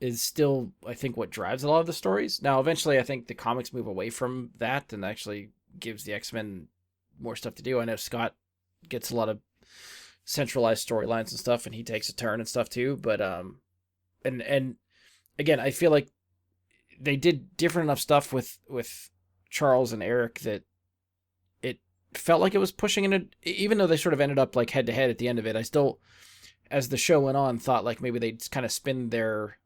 is still, I think, what drives a lot of the stories. Now, eventually, I think the comics move away from that and actually gives the X-Men more stuff to do. I know Scott gets a lot of centralized storylines and stuff, and he takes a turn and stuff too. But and again, I feel like they did different enough stuff with Charles and Eric that it felt like it was pushing in it, even though they sort of ended up like head to head at the end of it. I still, as the show went on, thought like maybe they'd kind of spin their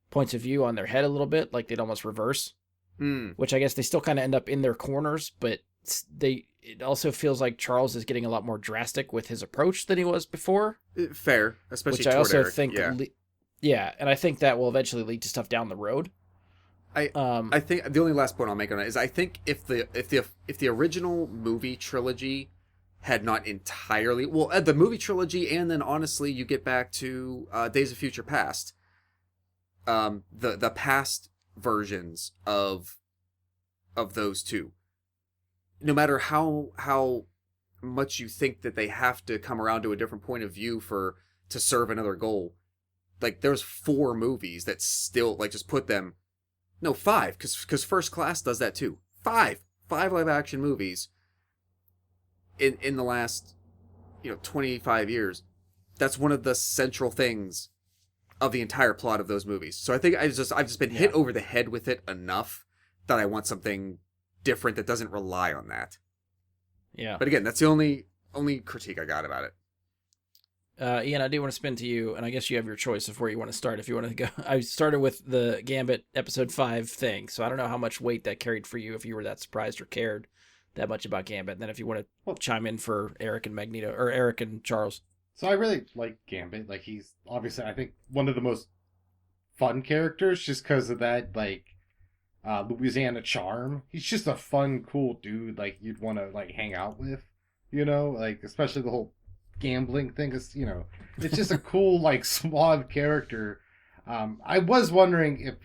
points of view on their head a little bit, like they'd almost reverse, which I guess they still kind of end up in their corners, but it also feels like Charles is getting a lot more drastic with his approach than he was before. Fair, especially which I toward also Eric. think, yeah, and I think that will eventually lead to stuff down the road. I think the only last point I'll make on it is I think if the original movie trilogy had not entirely the movie trilogy, and then honestly you get back to Days of Future Past, the past versions of those two, no matter how much you think that they have to come around to a different point of view to serve another goal, like there's 4 movies that still like just put them. No, 5, because First Class does that too. 5 live action movies in the last 25 years. That's one of the central things of the entire plot of those movies. So I think I've just been hit over the head with it enough that I want something different that doesn't rely on that. Yeah. But again, that's the only critique I got about it. Ian, I do want to spin to you, and I guess you have your choice of where you want to start. If you want to go, I started with the Gambit episode 5 thing, so I don't know how much weight that carried for you, if you were that surprised or cared that much about Gambit. And then if you want to chime in for Eric and Magneto, or Eric and Charles. So I really like Gambit. Like, he's obviously, I think, one of the most fun characters just because of that, like, Louisiana charm. He's just a fun, cool dude, like, you'd want to, like, hang out with, like, especially the whole gambling thing is, it's just a cool, like, suave character. I was wondering if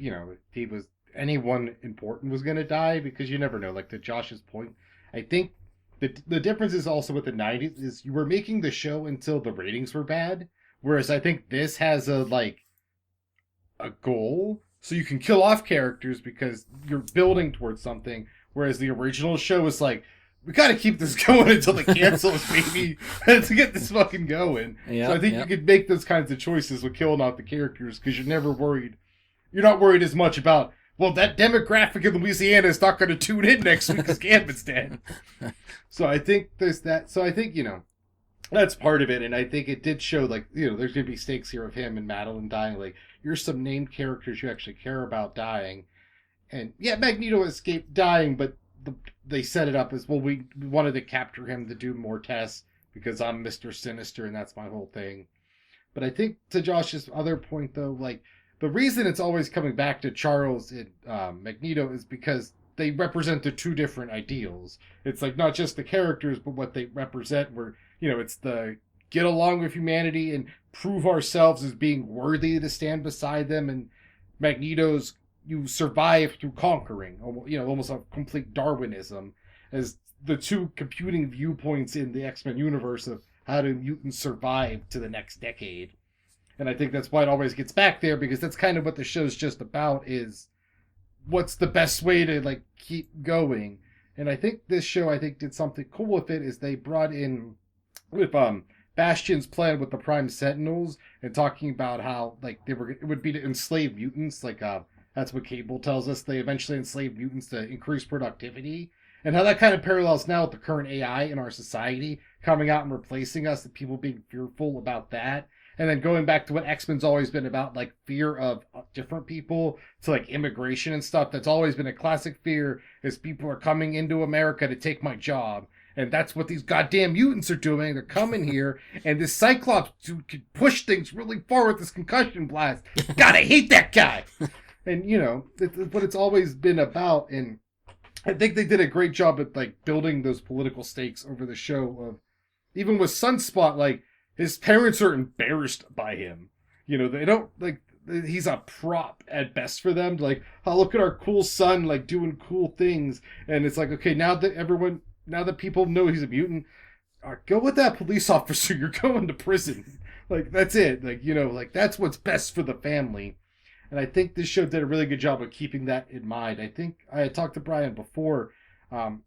he was anyone important was going to die, because you never know. Like, to Josh's point, I think the difference is also with the 90s is you were making the show until the ratings were bad, whereas I think this has a goal, so you can kill off characters because you're building towards something, whereas the original show was like, we gotta keep this going until they cancel us, baby, to get this fucking going. So I think you could make those kinds of choices with killing off the characters, because you're never worried. You're not worried as much about, well, that demographic in Louisiana is not going to tune in next week because Gambit's dead. So I think there's that. So I think, that's part of it. And I think it did show, like, there's going to be stakes here of him and Madeline dying. Like, here's some named characters you actually care about dying. And yeah, Magneto escaped dying, but they set it up as, well, we wanted to capture him to do more tests because I'm Mr. Sinister and that's my whole thing. But I think to Josh's other point, though, like, the reason it's always coming back to Charles and Magneto is because they represent the 2 different ideals. It's like not just the characters, but what they represent, where, it's the get along with humanity and prove ourselves as being worthy to stand beside them, and Magneto's you survive through conquering, almost a complete Darwinism, as the 2 competing viewpoints in the X-Men universe of how do mutants survive to the next decade. And I think that's why it always gets back there, because that's kind of what the show's just about, is what's the best way to, like, keep going. And I think this show, did something cool with it, is they brought in, with Bastion's plan with the Prime Sentinels, and talking about how, like, it would be to enslave mutants, like, that's what Cable tells us. They eventually enslave mutants to increase productivity. And how that kind of parallels now with the current AI in our society coming out and replacing us, and people being fearful about that. And then going back to what X-Men's always been about, like, fear of different people, to, like, immigration and stuff. That's always been a classic fear, is people are coming into America to take my job. And that's what these goddamn mutants are doing. They're coming here, and this Cyclops dude can push things really far with this concussion blast. God, I hate that guy! And, it's what it's always been about. And I think they did a great job at, like, building those political stakes over the show. Of even with Sunspot, like, his parents are embarrassed by him. They don't, like, he's a prop at best for them. Like, oh, look at our cool son, like, doing cool things. And it's like, okay, now that people know he's a mutant, go with that police officer. You're going to prison. Like, that's it. Like, like, that's what's best for the family. And I think this show did a really good job of keeping that in mind. I think I had talked to Brian before.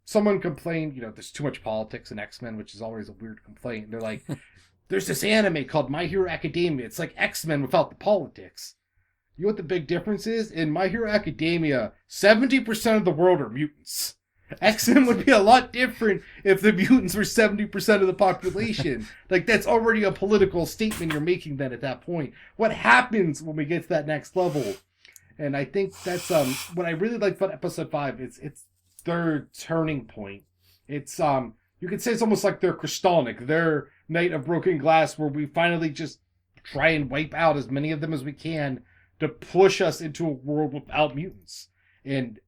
Someone complained, there's too much politics in X-Men, which is always a weird complaint. They're like, there's this anime called My Hero Academia. It's like X-Men without the politics. You know what the big difference is? In My Hero Academia, 70% of the world are mutants. X-Men would be a lot different if the mutants were 70% of the population. Like, that's already a political statement you're making then at that point. What happens when we get to that next level? And I think that's what I really like about episode 5. It's their turning point It's you could say it's almost like their Kristallnik, their Night of Broken Glass, where we finally just try and wipe out as many of them as we can to push us into a world without mutants. And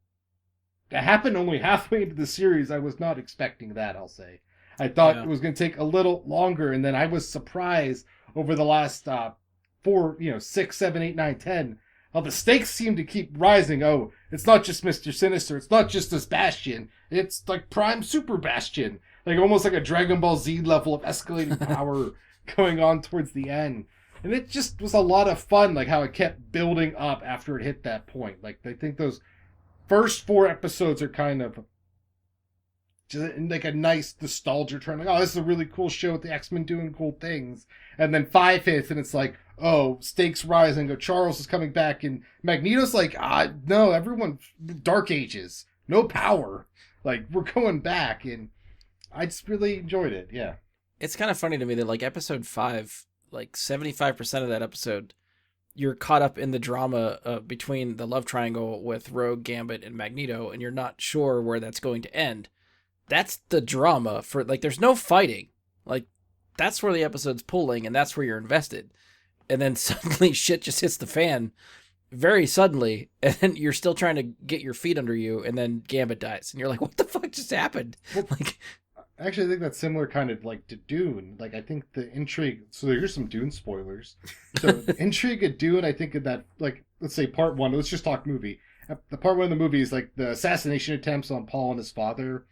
that happened only halfway into the series. I was not expecting that, I'll say. I thought it was going to take a little longer, and then I was surprised over the last 4, 6, 7, 8, 9, 10. The stakes seem to keep rising. Oh, it's not just Mr. Sinister. It's not just this Bastion. It's like Prime Super Bastion. Like almost like a Dragon Ball Z level of escalating power going on towards the end. And it just was a lot of fun, like how it kept building up after it hit that point. Like I think those first 4 episodes are kind of just like a nice nostalgia turn. Like, oh, this is a really cool show with the X-Men doing cool things. And then 5 hits, and it's like, oh, stakes rise and go, Charles is coming back. And Magneto's like, no, everyone, Dark Ages, no power. Like, we're going back. And I just really enjoyed it, yeah. It's kind of funny to me that, like, episode 5, like, 75% of that episode, you're caught up in the drama between the love triangle with Rogue, Gambit, and Magneto, and you're not sure where that's going to end. That's the drama for, like, there's no fighting. Like, that's where the episode's pulling, and that's where you're invested. And then suddenly shit just hits the fan very suddenly, and then you're still trying to get your feet under you, and then Gambit dies. And you're like, what the fuck just happened? Well, like, actually, I think that's similar kind of like to Dune. Like, I think the intrigue... So here's some Dune spoilers. So the intrigue of Dune, I think of that, like, let's say part 1. Let's just talk movie. The part 1 of the movie is like the assassination attempts on Paul and his father,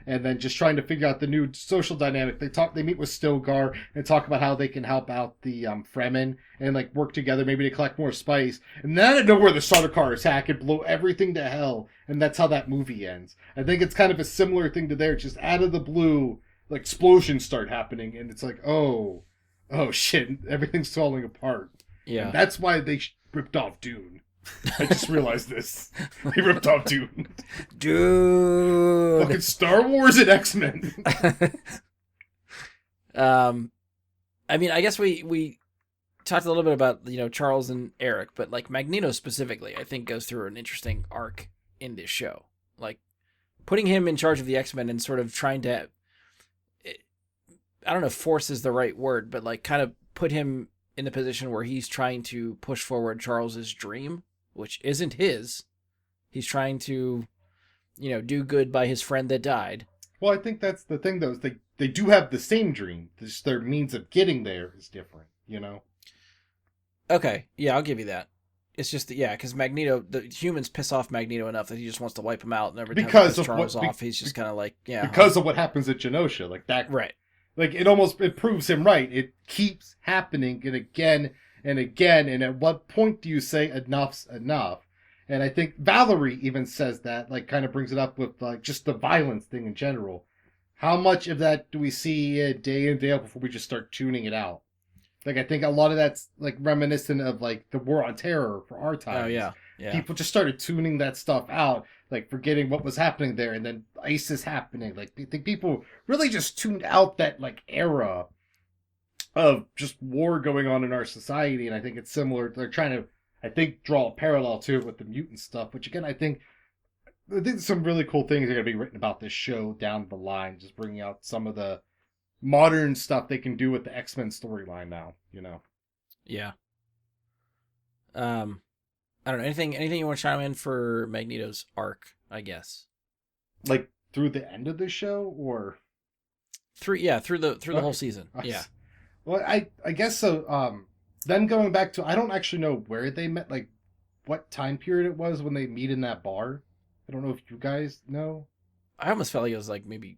and then just trying to figure out the new social dynamic. They meet with Stilgar and talk about how they can help out the Fremen and like work together maybe to collect more spice. And then out of nowhere, the Sardaukar attack and blow everything to hell. And that's how that movie ends. I think it's kind of a similar thing to there. Just out of the blue, like explosions start happening, and it's like, oh shit, everything's falling apart. yeah. And that's why they ripped off Dune. I just realized this. They ripped off Dune. Dude. Fucking Star Wars and X-Men. I mean, I guess we talked a little bit about, Charles and Eric, but like Magneto specifically, I think goes through an interesting arc in this show. Like putting him in charge of the X-Men and sort of trying to, I don't know if force is the right word, but like kind of put him in the position where he's trying to push forward Charles's dream, which isn't his. He's trying to, do good by his friend that died. Well, I think that's the thing, though, is they do have the same dream. Just their means of getting there is different, Okay, yeah, I'll give you that. It's just that, because Magneto, the humans piss off Magneto enough that he just wants to wipe him out, and every time he pisses Charles off, he's just kind of like, Because of what happens at Genosha, like that. Right. Like, it proves him right. It keeps happening and again and again, and at what point do you say enough's enough? And I think Valerie even says that, like, kind of brings it up with, like, just the violence thing in general. How much of that do we see day in, day out before we just start tuning it out? Like, I think a lot of that's, like, reminiscent of, like, the War on Terror for our time. Oh, yeah. People just started tuning that stuff out, like, forgetting what was happening there, and then ISIS happening. Like, I think people really just tuned out that, like, era of just war going on in our society, and I think it's similar. They're trying to, I think, draw a parallel to it with the mutant stuff, which, again, I think some really cool things are going to be written about this show down the line, just bringing out some of the modern stuff they can do with the X-Men storyline now, Yeah. I don't know, anything you want to chime in for Magneto's arc, I guess. Like through the end of the show, or through the whole season. Yeah. Well, I guess so. Then going back to, I don't actually know where they met, like what time period it was when they meet in that bar. I don't know if you guys know. I almost felt like it was like maybe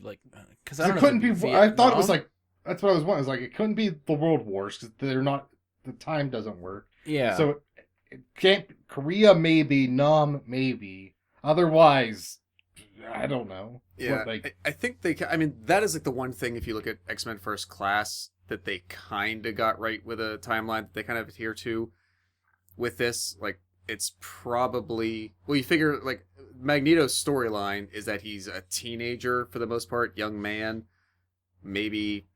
like because it couldn't be. I thought it was like, that's what I was wondering. It was like, it couldn't be the World Wars because they're not. The time doesn't work. Yeah. So it can't. Korea maybe. Nam maybe. Otherwise, I don't know. Yeah, I think I mean, that is like the one thing, if you look at X-Men First Class, that they kind of got right with a timeline that they kind of adhere to with this. Like, it's probably, well, you figure, like, Magneto's storyline is that he's a teenager for the most part, young man. Maybe,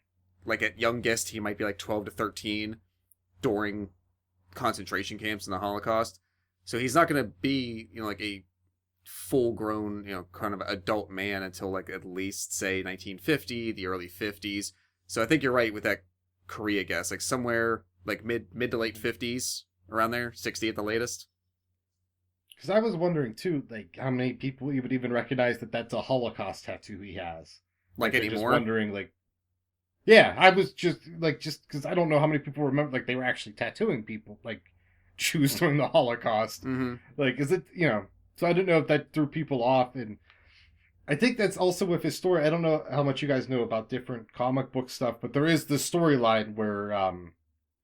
like, at youngest, he might be like 12 to 13 during concentration camps in the Holocaust. So he's not going to be, like a full grown, kind of adult man until like at least say 1950, the early 50s. So I think you're right with that Korea guess, like somewhere like mid to late 50s, around there, 60 at the latest. Because I was wondering too, like how many people you would even recognize that that's a Holocaust tattoo he has. Like I'm anymore? Just wondering, like, yeah, I was just because I don't know how many people remember, like they were actually tattooing people, like Jews during the Holocaust. Mm-hmm. Like, is it, so I didn't know if that threw people off. And I think that's also with his story. I don't know how much you guys know about different comic book stuff, but there is the storyline where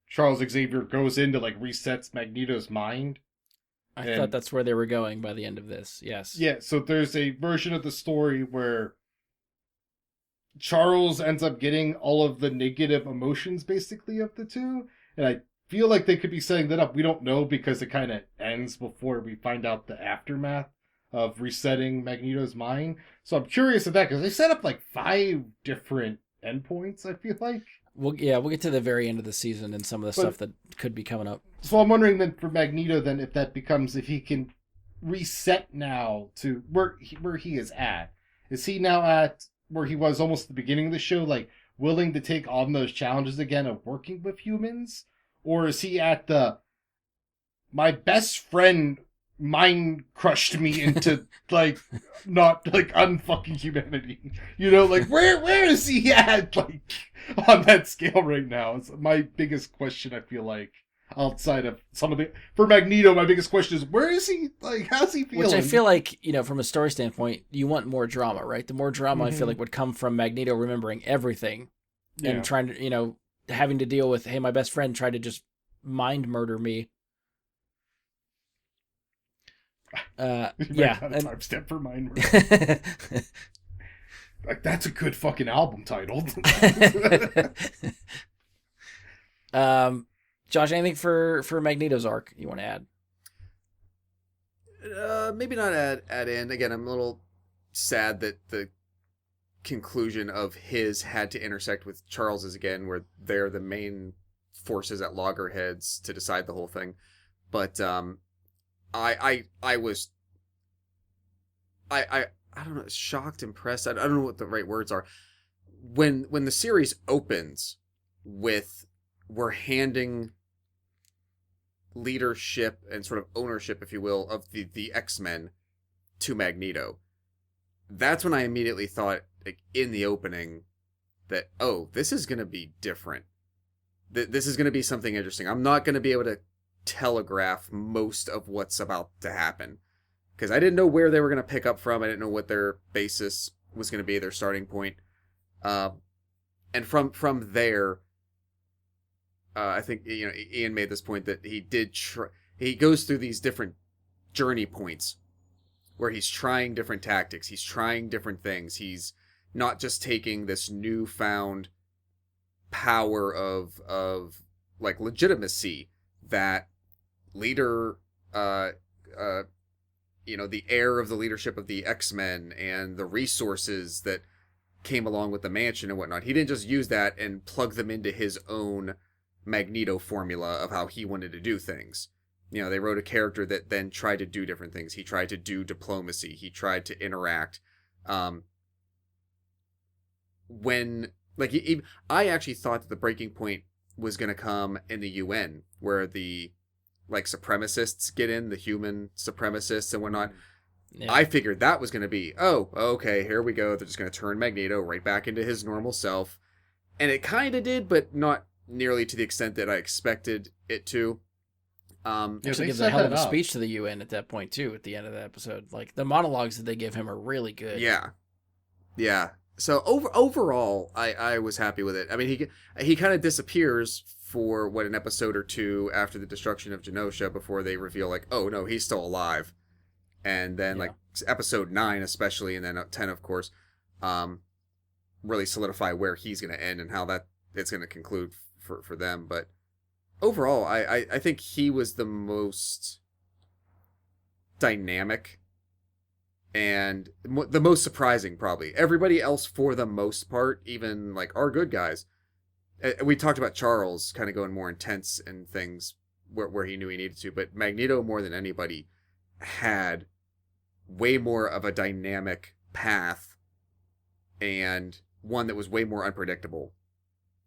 Charles Xavier goes in to like resets Magneto's mind. I thought that's where they were going by the end of this. Yes. Yeah, so there's a version of the story where Charles ends up getting all of the negative emotions basically of the two. And I feel like they could be setting that up. We don't know because it kind of ends before we find out the aftermath of resetting Magneto's mind. So I'm curious of that because they set up like 5 different endpoints, I feel like. We'll get to the very end of the season and some of the stuff that could be coming up. So I'm wondering then for Magneto then if that becomes, if he can reset now to where he is at. Is he now at where he was almost at the beginning of the show, like willing to take on those challenges again of working with humans? Or is he at the my best friend mind crushed me into like not like unfucking humanity? Like where is he at like on that scale right now? It's my biggest question, I feel like. Outside of some of the for Magneto, my biggest question is where is he? Like, how's he feeling? Which I feel like, from a story standpoint, you want more drama, right? The more drama I feel like would come from Magneto remembering everything and trying to, having to deal with, hey, my best friend tried to just mind murder me. Yeah, time step for mind murder. Like that's a good fucking album title. Josh, anything for Magneto's arc you want to add? Maybe not add in. Again, I'm a little sad that the conclusion of his had to intersect with Charles's again, where they're the main forces at loggerheads to decide the whole thing. But I was I don't know, shocked, impressed. I don't know what the right words are. When the series opens with we're handing leadership and sort of ownership, if you will, of the X-Men to Magneto. That's when I immediately thought, like, in the opening, that, oh, this is going to be different. This is going to be something interesting. I'm not going to be able to telegraph most of what's about to happen. Because I didn't know where they were going to pick up from. I didn't know what their basis was going to be, their starting point. And from there, I think Ian made this point that he did. He goes through these different journey points where he's trying different tactics. He's trying different things. He's not just taking this newfound power of like legitimacy that leader, the heir of the leadership of the X-Men and the resources that came along with the mansion and whatnot. He didn't just use that and plug them into his own Magneto formula of how he wanted to do things. They wrote a character that then tried to do different things. He tried to do diplomacy. He tried to interact. I actually thought that the breaking point was going to come in the UN, where the supremacists get in, the human supremacists and whatnot. Yeah. I figured that was going to be, oh, okay, here we go. They're just going to turn Magneto right back into his normal self. And it kind of did, but not nearly to the extent that I expected it to. Actually gives a hell of a speech to the UN at that point, too, at the end of the episode. Like, the monologues that they give him are really good. Yeah. Yeah. So overall, I was happy with it. I mean, he kind of disappears for, an episode or two after the destruction of Genosha before they reveal, like, oh, no, he's still alive. And then, episode 9 especially, and then 10, of course, really solidify where he's going to end and how that it's going to conclude for them. But overall, I think he was the most dynamic and the most surprising, probably. Everybody else, for the most part, even, our good guys, we talked about Charles kind of going more intense and things where he knew he needed to, but Magneto, more than anybody, had way more of a dynamic path and one that was way more unpredictable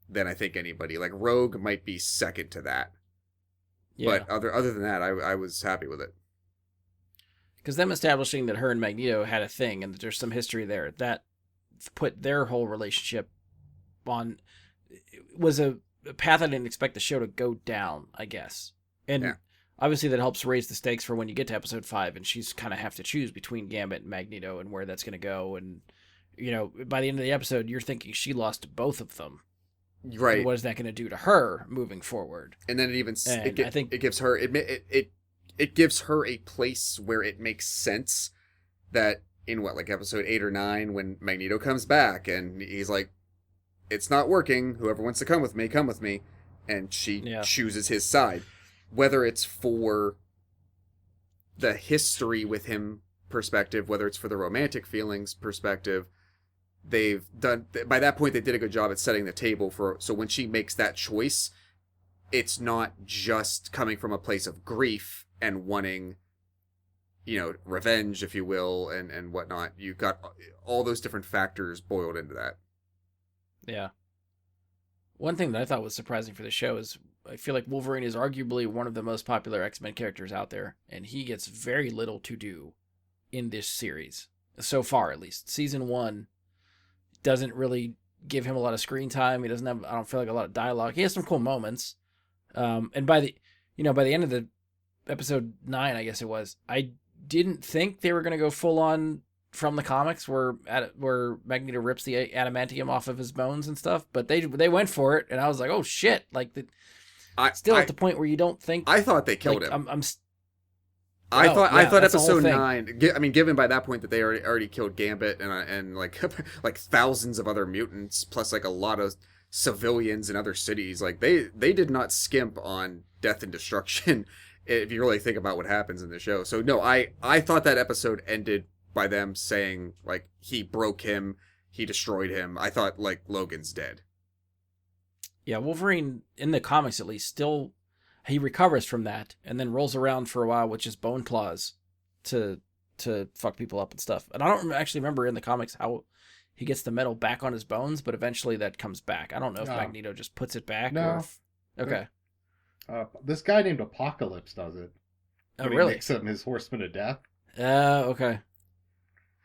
than I think anybody. Like Rogue might be second to that. Yeah. But other than that, I was happy with it. Because them establishing that her and Magneto had a thing and that there's some history there, that put their whole relationship on, was a path I didn't expect the show to go down, I guess. And obviously that helps raise the stakes for when you get to episode 5 and she's kind of have to choose between Gambit and Magneto and where that's going to go. And, you know, by the end of the episode, you're thinking she lost both of them. Right. And what is that going to do to her moving forward? And then I think it gives her it gives her a place where it makes sense that in like episode 8 or 9 when Magneto comes back and he's like, it's not working, whoever wants to come with me, and she chooses his side, whether it's for the history with him perspective, whether it's for the romantic feelings perspective. They've done, by that point they did a good job at setting the table so when she makes that choice, it's not just coming from a place of grief and wanting, you know, revenge, if you will, and whatnot. You've got all those different factors boiled into that. Yeah. One thing that I thought was surprising for the show is I feel like Wolverine is arguably one of the most popular X-Men characters out there, and he gets very little to do in this series. So far, at least. Season 1 doesn't really give him a lot of screen time. He doesn't have, I don't feel like, a lot of dialogue. He has some cool moments. And by the end of the episode 9, I guess it was, I didn't think they were going to go full on from the comics where Magneto rips the adamantium off of his bones and stuff, but they went for it, and I was like, oh shit! Like at the point where you don't think. I thought they killed him. I thought episode 9. I mean, given by that point that they already killed Gambit and like like thousands of other mutants, plus like a lot of civilians in other cities, like they did not skimp on death and destruction. If you really think about what happens in the show, so no, I thought that episode ended by them saying like he broke him, he destroyed him. I thought like Logan's dead. Yeah, Wolverine in the comics at least still. He recovers from that and then rolls around for a while with just bone claws to fuck people up and stuff. And I don't actually remember in the comics how he gets the metal back on his bones, but eventually that comes back. I don't know if Magneto just puts it back. No. Okay. This guy named Apocalypse does it. Oh, really? He makes him his Horseman of Death. Okay.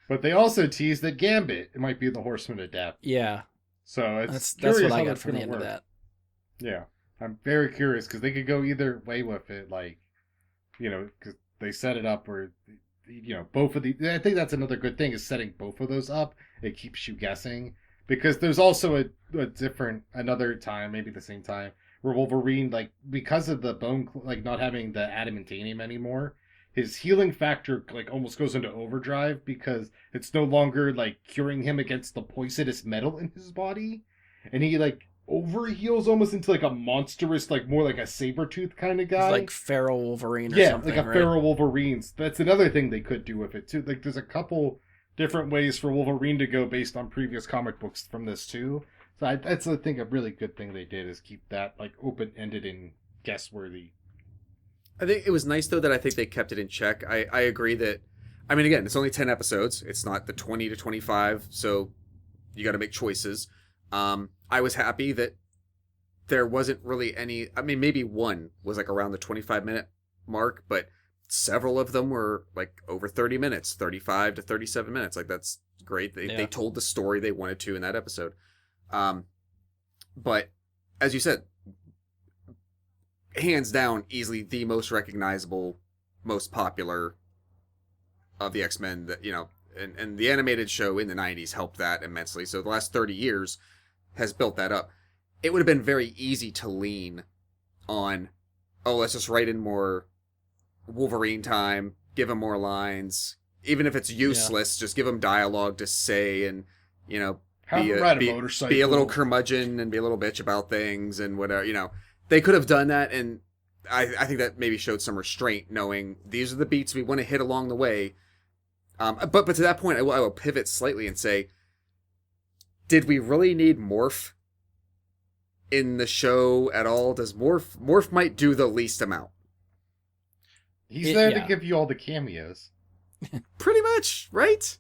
But they also tease that Gambit might be the Horseman of Death. Yeah. So it's that's what I how got that's from the gonna end work. of that. Yeah. I'm very curious because they could go either way with it. Like, you know, because they set it up where, you know, both of the. I think that's another good thing is setting both of those up. It keeps you guessing because there's also a different another time, maybe the same time, where Wolverine, like, because of the bone, like not having the adamantium anymore, his healing factor like almost goes into overdrive because it's no longer like curing him against the poisonous metal in his body, and he like overheals almost into like a monstrous, like more like a Sabretooth kind of guy. It's like feral Wolverine or something. Yeah, like a feral Wolverine. That's another thing they could do with it too. Like there's a couple different ways for Wolverine to go based on previous comic books from this too. So that's I think a really good thing they did is keep that like open-ended and guess-worthy. I think it was nice though that I think they kept it in check. I agree that, I mean, again, it's only 10 episodes. It's not the 20 to 25, so you got to make choices. I was happy that there wasn't really any. I mean, maybe one was like around the 25-minute mark, but several of them were like over 30 minutes, 35 to 37 minutes. Like that's great. They told the story they wanted to in that episode. But as you said, hands down, easily the most recognizable, most popular of the X-Men. That, you know, and the animated show in the 90s helped that immensely. So the last 30 years has built that up. It would have been very easy to lean on, oh, let's just write in more Wolverine time, give him more lines, even if it's useless, just give him dialogue to say, and, you know, be a little curmudgeon and be a little bitch about things and whatever, you know. They could have done that, and I think that maybe showed some restraint, knowing these are the beats we want to hit along the way. But to that point, I will pivot slightly and say, did we really need Morph in the show at all? Does Morph might do the least amount. He's there to give you all the cameos. Pretty much, right?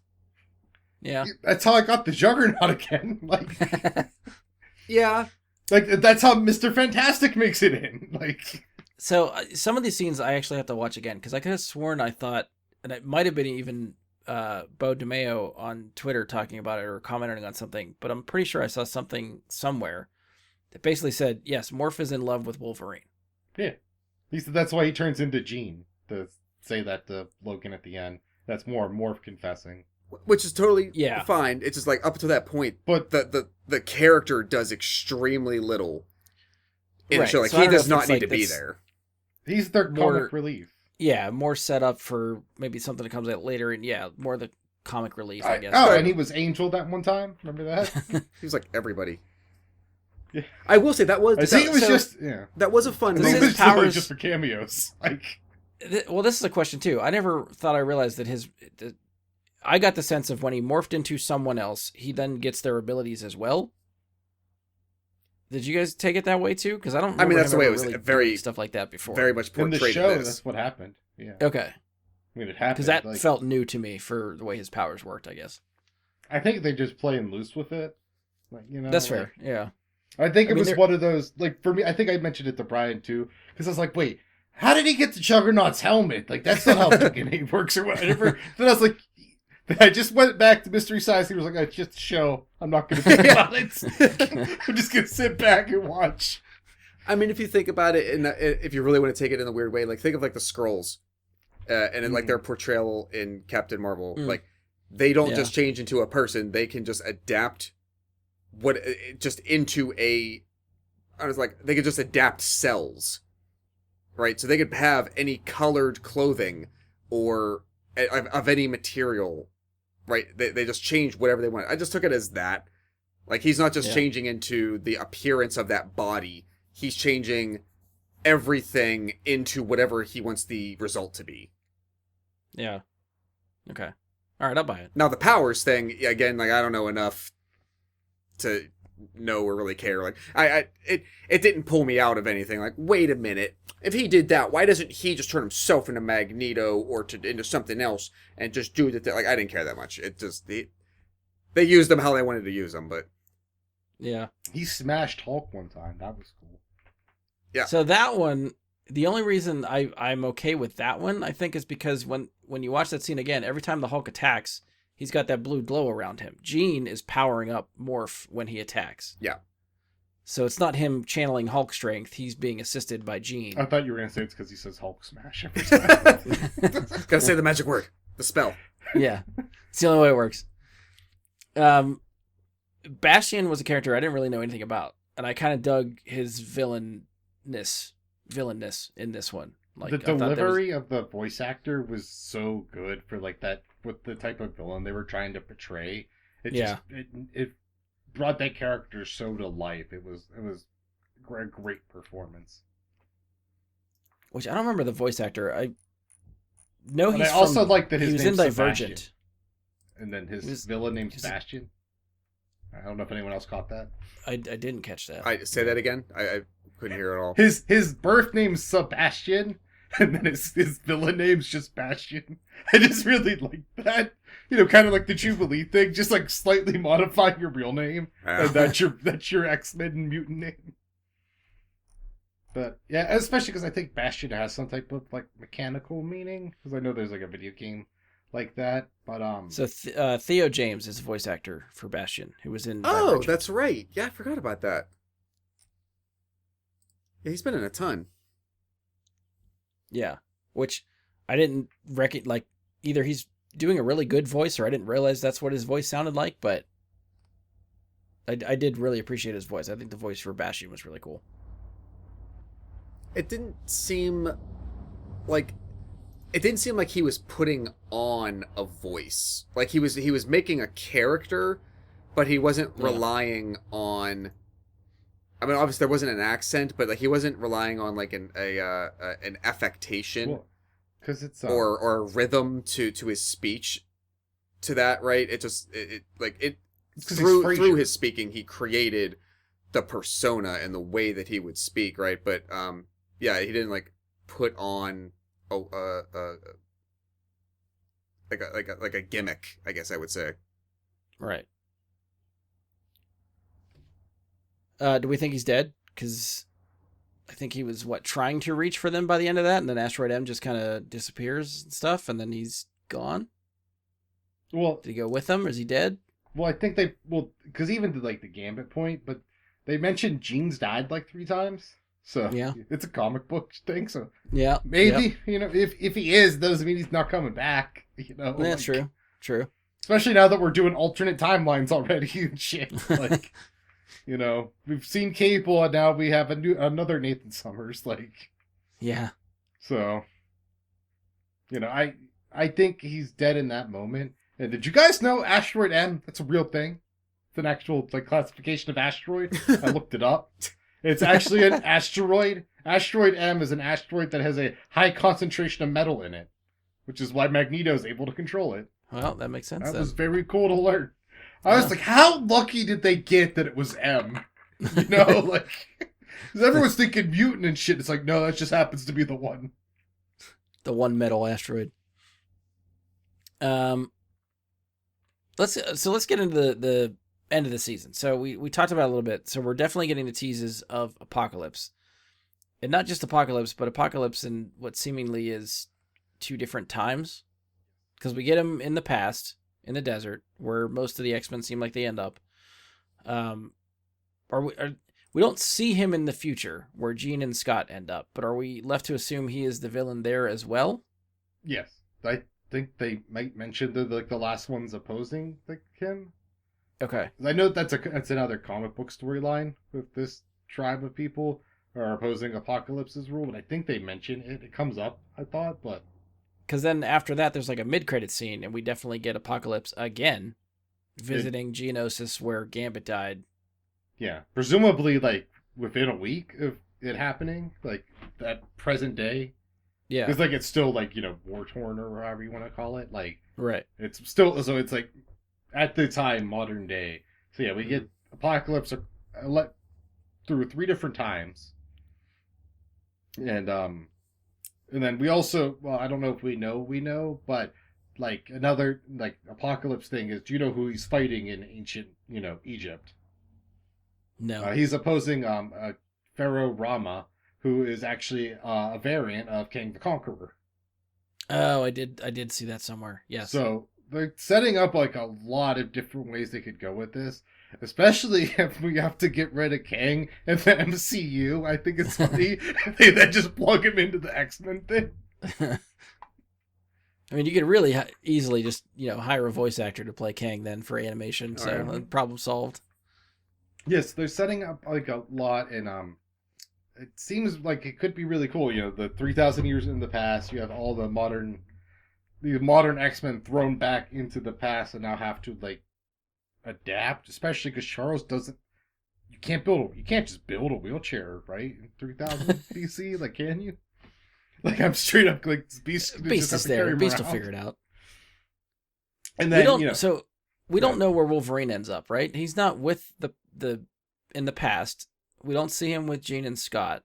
Yeah. That's how I got the Juggernaut again. Like, Yeah. like that's how Mr. Fantastic makes it in. Like, So some of these scenes I actually have to watch again because I could have sworn I thought, and it might have been even Bo DeMeo on Twitter talking about it or commenting on something, but I'm pretty sure I saw something somewhere that basically said, yes, Morph is in love with Wolverine. yeah, that's why he turns into Jean to say that to Logan at the end. That's more Morph confessing. Which is totally Yeah. fine. It's just like up to that point, But the character does extremely little in the Right, show. Like so I he don't know does if not it's need like to be that's- there. he's their More- comic relief. Yeah, more set up for maybe something that comes out later, and yeah, more the comic relief, I guess. Oh, and he was Angel that one time. Remember that? He was like everybody. Yeah. I will say that was I think it was so- just yeah. that was a fun I This think is it moment. was totally powers- just for cameos. Like, Well, this is a question too. I never thought I realized that I got the sense of when he morphed into someone else, he then gets their abilities as well. Did you guys take it that way too? Because I don't. I mean, remember that's the him way it ever was really very- doing stuff like that before. Very much in the portrayed show, this. that's what happened. Yeah, Okay, I mean, it happened because that like, felt new to me for the way his powers worked. I guess I think they're just playing loose with it. Like, you know, that's like, fair. Yeah. I think I it mean, was there- one of those, like, for me, I think I mentioned it to Brian too, because I was like, wait, how did he get the Juggernaut's helmet? Like, that's not how DNA works or whatever. Then I was like, I just went back to Mystery Science. He was like, it's just a show. I'm not going to think about it. I'm just going to sit back and watch. I mean, if you think about it, if you really want to take it in a weird way, like think of like the Skrulls, and in like their portrayal in Captain Marvel, Mm. like they don't Yeah. just change into a person; they can just adapt just into a. I was like, they could just adapt cells, right? So they could have any colored clothing or of any material, right? They just change whatever they want. I just took it as that. Like he's not just Yeah. changing into the appearance of that body. He's changing everything into whatever he wants the result to be. Yeah. Okay. All right, I'll buy it. Now the powers thing, again, like I don't know enough to know or really care. Like it didn't pull me out of anything. Like, wait a minute, if he did that, why doesn't he just turn himself into Magneto or into something else and just do the thing? Like I didn't care that much. It just they used them how they wanted to use them, but Yeah. He smashed Hulk one time. That was cool. Yeah. So that one, the only reason I'm okay with that one, I think, is because when you watch that scene again, every time the Hulk attacks, he's got that blue glow around him. Jean is powering up Morph when he attacks. Yeah. So it's not him channeling Hulk strength. He's being assisted by Jean. I thought you were going to say it's because he says Hulk smash every time. gotta say the magic word, the spell. Yeah. It's the only way it works. Bastion was a character I didn't really know anything about, and I kind of dug his villainness in this one. Like The I thought that was- delivery of the voice actor was so good for like that, with the type of villain they were trying to portray. It Yeah. just it brought that character so to life. It was a great performance. which I don't remember the voice actor. I know And he's I also from, like that his he was name's in Divergent. Sebastian, and then his Was- villain named is it- Sebastian. I don't know if anyone else caught that. I didn't catch that. I say that again. I couldn't hear it all. His birth name's Sebastian, and then his villain name's just Bastion. I just really like that. You know, kind of like the Jubilee thing, just like slightly modify your real name, and that's your X-Men mutant name. But yeah, especially because I think Bastion has some type of like mechanical meaning. Because I know there's like a video game like that. But So Theo James is the voice actor for Bastion, who was in. Oh, Divergent. that's right. Yeah, I forgot about that. Yeah, he's been in a ton. Yeah, which I didn't reckon. Like either he's doing a really good voice, or I didn't realize that's what his voice sounded like. But I did really appreciate his voice. I think the voice for Bastion was really cool. It didn't seem like he was putting on a voice. Like he was making a character, but he wasn't Yeah. relying on. I mean, obviously there wasn't an accent, but like he wasn't relying on like an affectation because it's or a rhythm to his speech. To that, right? It just it 'cause he's through Frasier. his speaking, he created the persona and the way that he would speak, right? But yeah, he didn't like put on a like a gimmick, I guess I would say. Right. Do we think he's dead? Because I think he was trying to reach for them by the end of that, and then Asteroid M just kind of disappears and stuff, and then he's gone. Well, Did he go with them? Or is he dead? well, I think because even to like the Gambit point, but they mentioned Jean's died like 3 times, so Yeah. it's a comic book thing. So Yeah. maybe if he is, doesn't mean he's not coming back. That's true. True. Especially now that we're doing alternate timelines already and shit. Like, we've seen Cable and now we have another Nathan Summers. Like, Yeah. so, I think he's dead in that moment. And did you guys know Asteroid M? That's a real thing. It's an actual classification of asteroid. I looked it up. It's actually an asteroid. Asteroid M is an asteroid that has a high concentration of metal in it, which is why Magneto is able to control it. Well, that makes sense. That then. was very cool to learn. I was like, how lucky did they get that it was M? Because everyone's thinking mutant and shit. It's like, no, that just happens to be the one. The one metal asteroid. Let's get into the end of the season. So we talked about it a little bit. So we're definitely getting the teases of Apocalypse, and not just Apocalypse, but Apocalypse in what seemingly is 2 different times, because we get him in the past in the desert where most of the X-Men seem like they end up. We don't see him in the future where Jean and Scott end up, but are we left to assume he is the villain there as well? Yes, I think they might mention the last one's opposing him. Okay. I know that's another comic book storyline with this tribe of people are opposing Apocalypse's rule, but I think they mention it. It comes up, I thought, but Because then after that, there's like a mid-credit scene, and we definitely get Apocalypse again, visiting Geonosis where Gambit died. yeah, presumably within a week of it happening, that present day. Yeah. Because it's still war torn or however you want to call it. Right. It's still it's at the time modern day. So yeah, we get Apocalypse let through 3 different times, and then we also I don't know if we know, but another Apocalypse thing is, do you know who he's fighting in ancient Egypt? No. He's opposing Pharaoh Rama, who is actually a variant of King the Conqueror. Oh, I did see that somewhere. Yes. So they're setting up a lot of different ways they could go with this, especially if we have to get rid of Kang in the MCU. I think it's funny if they then just plug him into the X-Men thing. I mean, you could really easily just hire a voice actor to play Kang then for animation. So problem solved. Yes, they're setting up a lot, and it seems like it could be really cool. The 3,000 years in the past, you have all the modern X-Men thrown back into the past and now have to adapt, especially because Charles doesn't. You can't just build a wheelchair, right? In 3000 BC, can you? I'm straight up Beast is there. Beast will figure it out. And then we don't know where Wolverine ends up, right? He's not with the in the past. We don't see him with Jean and Scott.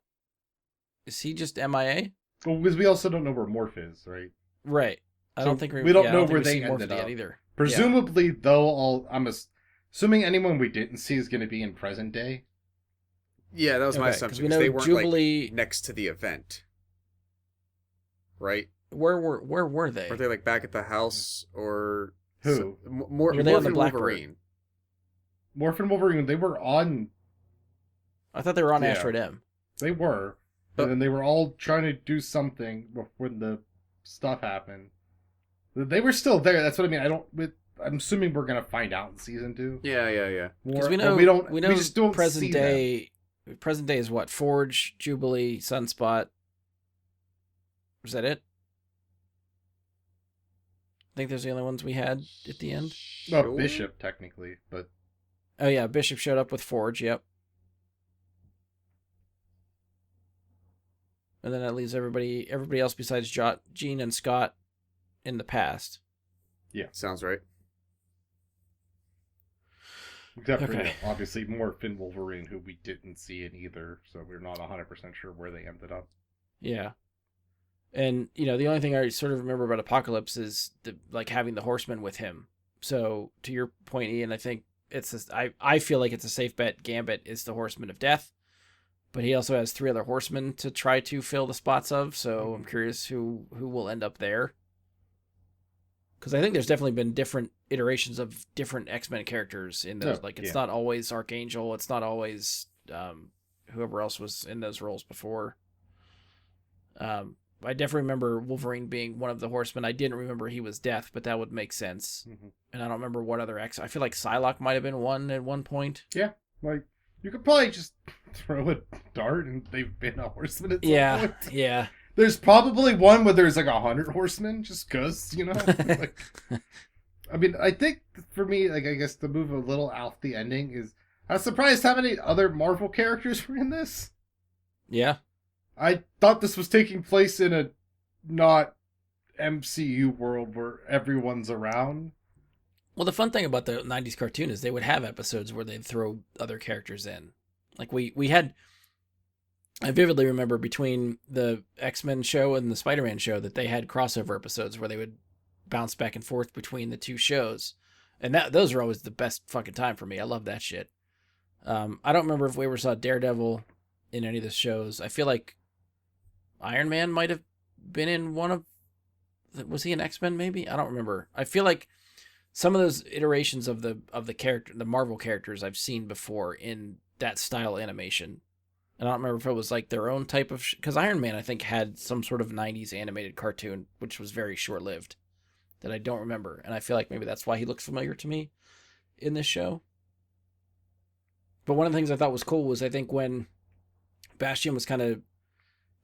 Is he just MIA? Well, because we also don't know where Morph is, right? Right. I don't think we don't know where they ended up either. Presumably, though, I'm assuming anyone we didn't see is going to be in present day. Yeah, that was my assumption. We know they weren't Jubilee next to the event, right? Where were they? Were they back at the house or who? Were they on the Wolverine? Morph and Wolverine. They were on. I thought they were on Asteroid M. They were, and then they were all trying to do something when the stuff happened. They were still there. That's what I mean. I'm assuming we're gonna find out in season 2. Yeah. Because we know we just don't present day. Them. Present day is what? Forge, Jubilee, Sunspot. Was that it? I think those are the only ones we had at the end. No, Bishop technically, but oh yeah, Bishop showed up with Forge. Yep. And then that leaves everybody else besides Jean and Scott in the past. Yeah, sounds right. Except for obviously Morph and Wolverine, who we didn't see in either, so we're not 100% sure where they ended up. Yeah. And the only thing I sort of remember about Apocalypse is like having the Horsemen with him. So to your point, Ian, I think I feel like it's a safe bet. Gambit is the Horseman of Death, but he also has 3 other Horsemen to try to fill the spots of. So I'm curious who will end up there. Because I think there's definitely been different iterations of different X-Men characters in those. It's not always Archangel. It's not always whoever else was in those roles before. I definitely remember Wolverine being one of the Horsemen. I didn't remember he was Death, but that would make sense. Mm-hmm. And I don't remember what other X. I feel like Psylocke might have been one at one point. Yeah, like you could probably just throw a dart and they've been a Horseman at some point. Yeah. There's probably one where there's like 100 horsemen, just cause, like, I mean, I think for me, like, I guess to move a little off the ending is, I was surprised how many other Marvel characters were in this. Yeah. I thought this was taking place in a not MCU world where everyone's around. Well, the fun thing about the 90s cartoon is they would have episodes where they'd throw other characters in. Like we had... I vividly remember between the X-Men show and the Spider-Man show that they had crossover episodes where they would bounce back and forth between the 2 shows. And those are always the best fucking time for me. I love that shit. I don't remember if we ever saw Daredevil in any of the shows. I feel like Iron Man might have been in one of... Was he an X-Men maybe? I don't remember. I feel like some of those iterations of the character, the Marvel characters I've seen before in that style animation. I don't remember if it was like their own type of... Because Iron Man, I think, had some sort of 90s animated cartoon, which was very short-lived, that I don't remember. And I feel like maybe that's why he looks familiar to me in this show. But one of the things I thought was cool was I think when Bastion was kind of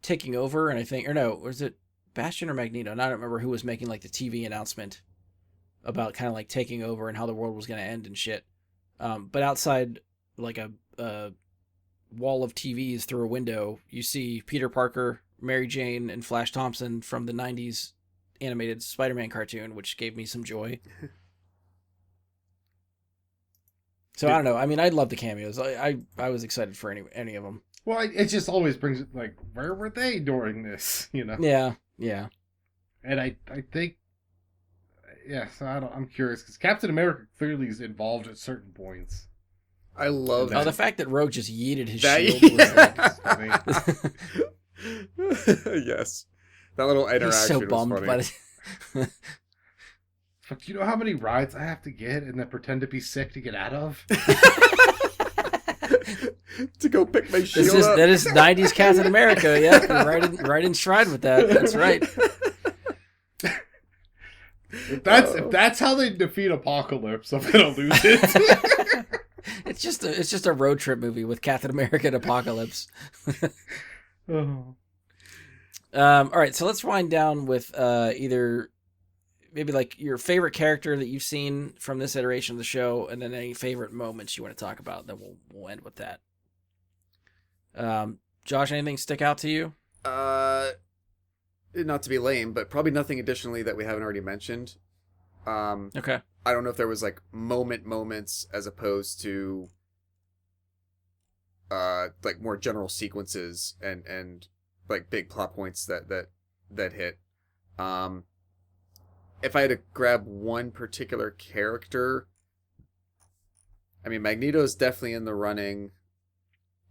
taking over, and I think... Or no, was it Bastion or Magneto? And I don't remember who was making like the TV announcement about kind of like taking over and how the world was going to end and shit. But outside like a wall of TVs through a window, you see Peter Parker, Mary Jane, and Flash Thompson from the 90s animated Spider-Man cartoon, which gave me some joy. So I don't know. I mean, I love the cameos. I was excited for any of them. Well, it just always brings it like, where were they during this? Yeah. And I think, so I'm curious because Captain America clearly is involved at certain points. I love that. Oh, the fact that Rogue just yeeted his shield was like... Yes. That little interaction was funny. He's so bummed by it. But do you know how many rides I have to get and then pretend to be sick to get out of? To go pick my shield up. That is 90s Captain America, yeah. Right in stride with that. That's right. If that's how they defeat Apocalypse, I'm gonna lose it. It's just a road trip movie with Captain America and Apocalypse. Oh. All right, so let's wind down with either maybe like your favorite character that you've seen from this iteration of the show, and then any favorite moments you want to talk about. Then we'll end with that. Josh, anything stick out to you? Not to be lame, but probably nothing additionally that we haven't already mentioned. Okay. I don't know if there was like moments as opposed to like more general sequences and like big plot points that hit. If I had to grab one particular character, I mean, Magneto's definitely in the running.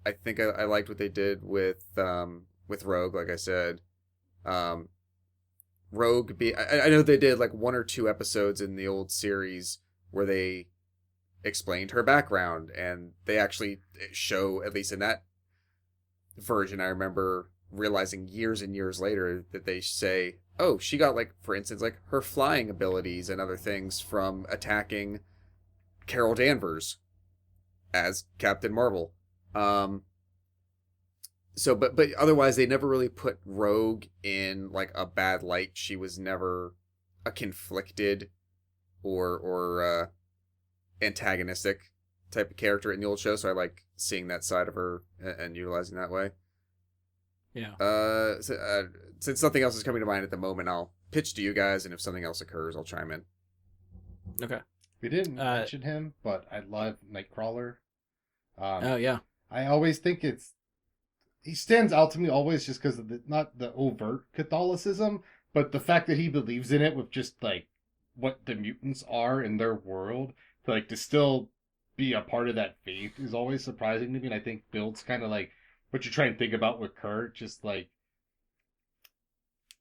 I think I liked what they did with Rogue, like I said. Rogue I know they did like 1 or 2 episodes in the old series where they explained her background, and they actually show, at least in that version, I remember realizing years and years later that they say, oh, she got, like, for instance, like her flying abilities and other things from attacking Carol Danvers as Captain Marvel. So, but otherwise, they never really put Rogue in like a bad light. She was never a conflicted or antagonistic type of character in the old show. So I like seeing that side of her and utilizing that way. Yeah. Since nothing else is coming to mind at the moment, I'll pitch to you guys, and if something else occurs, I'll chime in. Okay. We didn't mention him, but I love Nightcrawler. Oh yeah. I always think it's he stands out to me always just because of not the overt Catholicism, but the fact that he believes in it with just like what the mutants are in their world, to still be a part of that faith is always surprising to me. And I think builds kind of like what you try and think about with Kurt, just like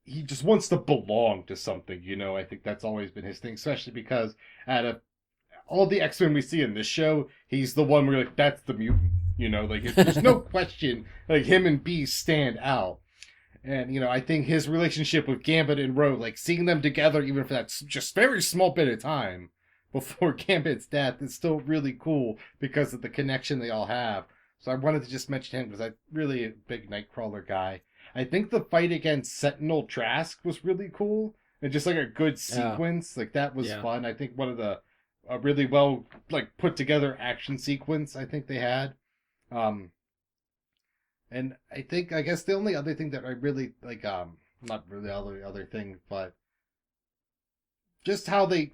he just wants to belong to something, I think that's always been his thing, especially because out of all the X-Men we see in this show, he's the one where like, that's the mutant, there's no question, like him and Beast stand out. And, I think his relationship with Gambit and Rogue, like seeing them together, even for that just very small bit of time before Gambit's death, is still really cool because of the connection they all have. So I wanted to just mention him because I'm really a big Nightcrawler guy. I think the fight against Sentinel Trask was really cool and just like a good sequence. Like that was fun. I think one of the really well like put together action sequence I think they had. And I guess the only other thing that I really like, not really other thing, but just how they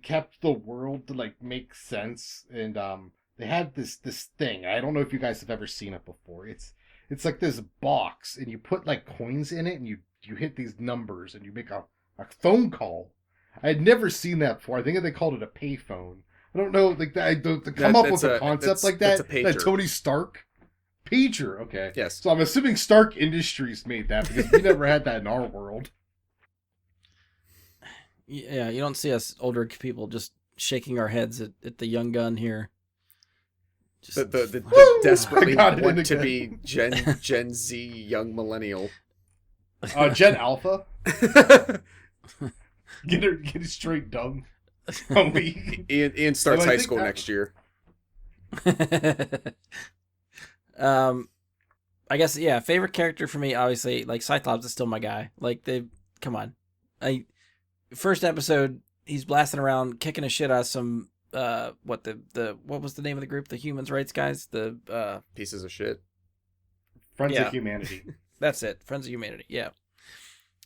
kept the world to like make sense. And they had this thing. I don't know if you guys have ever seen it before. It's like this box, and you put like coins in it, and you hit these numbers, and you make a phone call. I had never seen that before. I think they called it a payphone. I don't know, like that. To come up with a concept like that, that Tony Stark pager. Okay, yes. So I'm assuming Stark Industries made that because we never had that in our world. Yeah, you don't see us older people just shaking our heads at the young gun here. Just the desperately want to be Gen Z young millennial. Gen Alpha. Get it straight dumb. Ian starts high school next year. I guess favorite character for me, obviously, like Cyclops is still my guy. Like come on. First episode, he's blasting around, kicking a shit out of some what was the name of the group? The Human Rights guys? The pieces of shit. Friends of Humanity. That's it. Friends of Humanity. Yeah.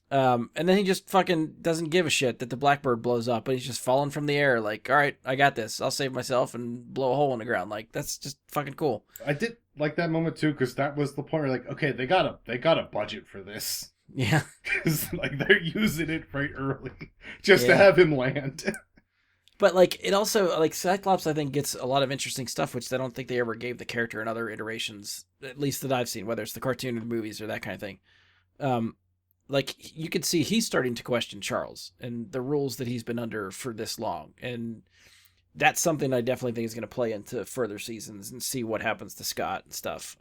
And then he just fucking doesn't give a shit that the Blackbird blows up, but he's just falling from the air like, all right, I got this. I'll save myself and blow a hole in the ground. Like, that's just fucking cool. I did like that moment too, because that was the point where like, okay, they got a budget for this. Yeah. Because like they're using it right early just to have him land. But like it also like Cyclops, I think gets a lot of interesting stuff, which I don't think they ever gave the character in other iterations, at least that I've seen, whether it's the cartoon or the movies or that kind of thing. Like you could see he's starting to question Charles and the rules that he's been under for this long, and that's something I definitely think is going to play into further seasons and see what happens to Scott and stuff.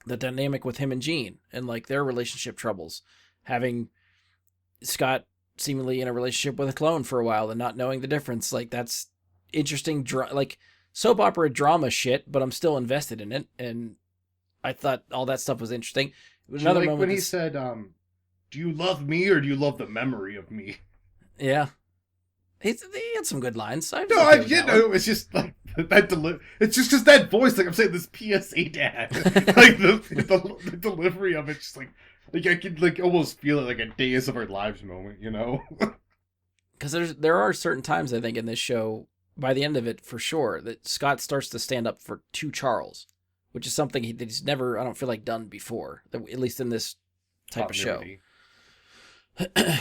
The dynamic with him and Jean and like their relationship troubles, having Scott seemingly in a relationship with a clone for a while and not knowing the difference. Like that's interesting, like soap opera drama shit, but I'm still invested in it. And I thought all that stuff was interesting. Another moment when he said, do you love me or do you love the memory of me? Yeah. He had some good lines. It's just like that. It's just because that voice, like I'm saying, this PSA dad, like the delivery of it, just like I could like almost feel it like a Days of Our Lives moment, Because there are certain times I think in this show, by the end of it for sure, that Scott starts to stand up to Charles, which is something that he's never, I don't feel like, done before, at least in this type of show.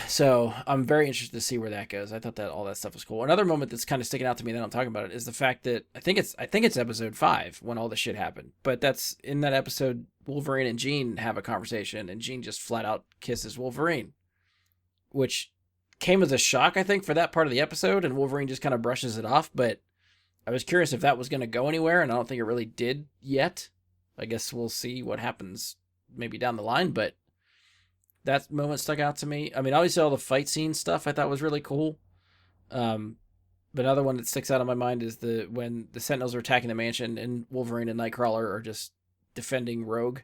So I'm very interested to see where that goes. I thought that all that stuff was cool. Another moment that's kind of sticking out to me that I'm talking about it is the fact that I think it's episode 5 when all this shit happened. But that's in that episode, Wolverine and Jean have a conversation, and Jean just flat out kisses Wolverine, which came as a shock, I think, for that part of the episode, and Wolverine just kind of brushes it off. But I was curious if that was going to go anywhere, and I don't think it really did yet. I guess we'll see what happens maybe down the line, but that moment stuck out to me. I mean, obviously all the fight scene stuff I thought was really cool. But another one that sticks out in my mind is when the Sentinels are attacking the mansion and Wolverine and Nightcrawler are just defending Rogue.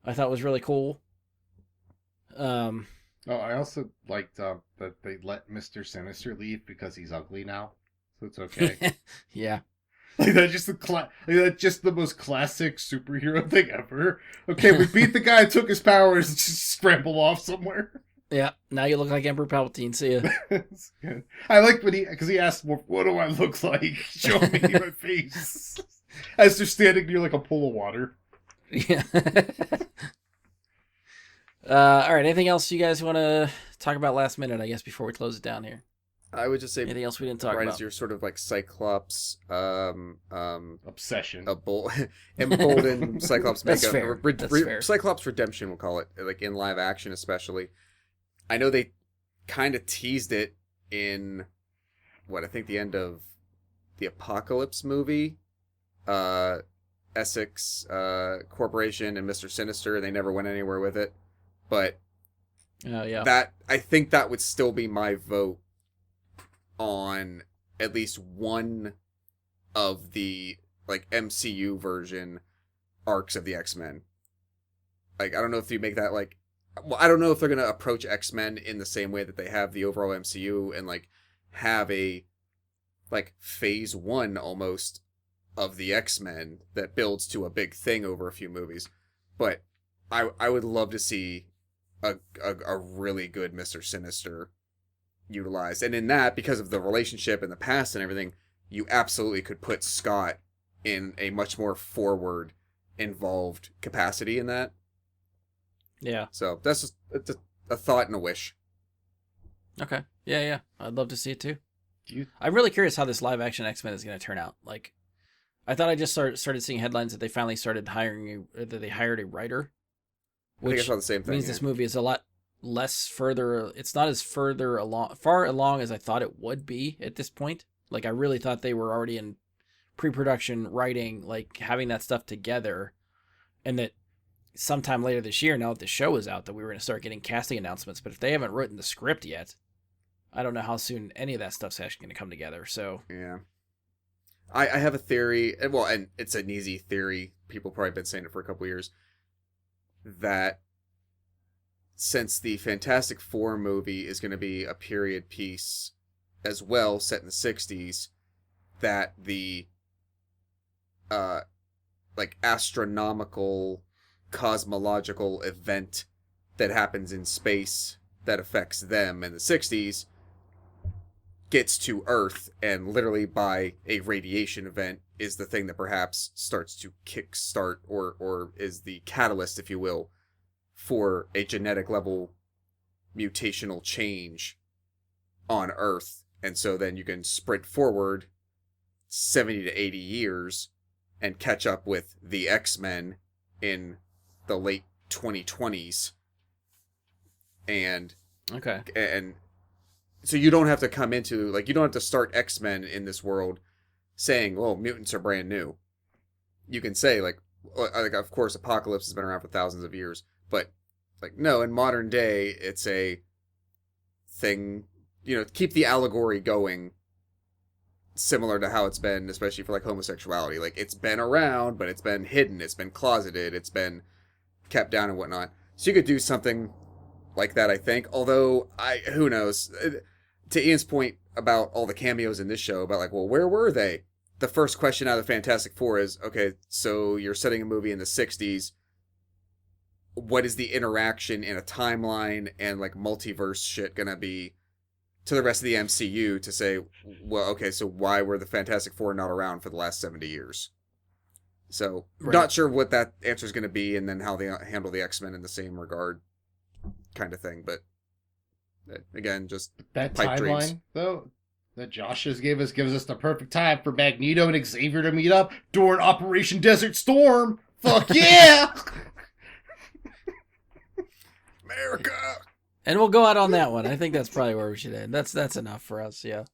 I thought was really cool. I also liked that they let Mr. Sinister leave because he's ugly now, so it's okay. Yeah. Like that's just the most classic superhero thing ever. Okay, we beat the guy, took his powers, and just scramble off somewhere. Yeah, now you look like Emperor Palpatine. See ya. I like when he asked, "What do I look like? Show me my face." As they're standing near like a pool of water. Yeah. All right. Anything else you guys want to talk about last minute? I guess before we close it down here. I would just say, Anything else we didn't talk right about? as your sort of like Cyclops, Obsession. emboldened Cyclops That's makeup, fair. That's fair. Cyclops redemption, we'll call it, like in live action especially. I know they kind of teased it in what I think the end of the Apocalypse movie, Essex Corporation and Mr. Sinister. They never went anywhere with it, but Yeah. that I think that would still be my vote on at least one of the like MCU version arcs of the X-Men. Like, I don't know if you make that like, well, I don't know if they're gonna approach X-Men in the same way that they have the overall MCU and like have a like phase 1 almost of the X-Men that builds to a big thing over a few movies. But I would love to see a really good Mr. Sinister utilized. And in that, because of the relationship and the past and everything, you absolutely could put Scott in a much more forward involved capacity in that. Yeah. So that's just a thought and a wish. Okay. Yeah. I'd love to see it too. You- I'm really curious how this live action X-Men is going to turn out. Like, I thought I just started seeing headlines that they finally started that they hired a writer, I think I which saw the same thing. means this movie is a lot less further. It's not as far along as I thought it would be at this point. Like, I really thought they were already in pre-production writing, like having that stuff together, and that sometime later this year, now that the show is out, that we were going to start getting casting announcements. But if they haven't written the script yet, I don't know how soon any of that stuff's actually going to come together. So Yeah. I have a theory, well, and it's an easy theory. People probably been saying it for a couple years, that since the Fantastic Four movie is going to be a period piece as well, set in the 60s, that the like astronomical cosmological event that happens in space that affects them in the 60s gets to Earth, and literally by a radiation event is the thing that perhaps starts to kickstart or is the catalyst, if you will, for a genetic level mutational change on Earth. And so then you can sprint forward 70 to 80 years and catch up with the X-Men in the late 2020s. And so you don't have to come into, like, you don't have to start X-Men in this world saying, oh, mutants are brand new. You can say, like, of course, Apocalypse has been around for thousands of years, but, like, no, in modern day, it's a thing, keep the allegory going, similar to how it's been, especially for, like, homosexuality. Like, it's been around, but it's been hidden, it's been closeted, it's been kept down and whatnot. So you could do something like that, I think. Although, who knows? To Ian's point about all the cameos in this show, about like, well, where were they? The first question out of the Fantastic Four is, okay, so you're setting a movie in the 60s. What is the interaction in a timeline and like multiverse shit gonna be to the rest of the MCU to say, well, okay, so why were the Fantastic Four not around for the last 70 years? So, Right. Not sure what that answer is going to be, and then how they handle the X-Men in the same regard, kind of thing. But again, just That pipe timeline, dreams. though, that Josh just gives us the perfect time for Magneto and Xavier to meet up during Operation Desert Storm. Fuck yeah! America. And we'll go out on that one. I think that's probably where we should end. That's enough for us, yeah.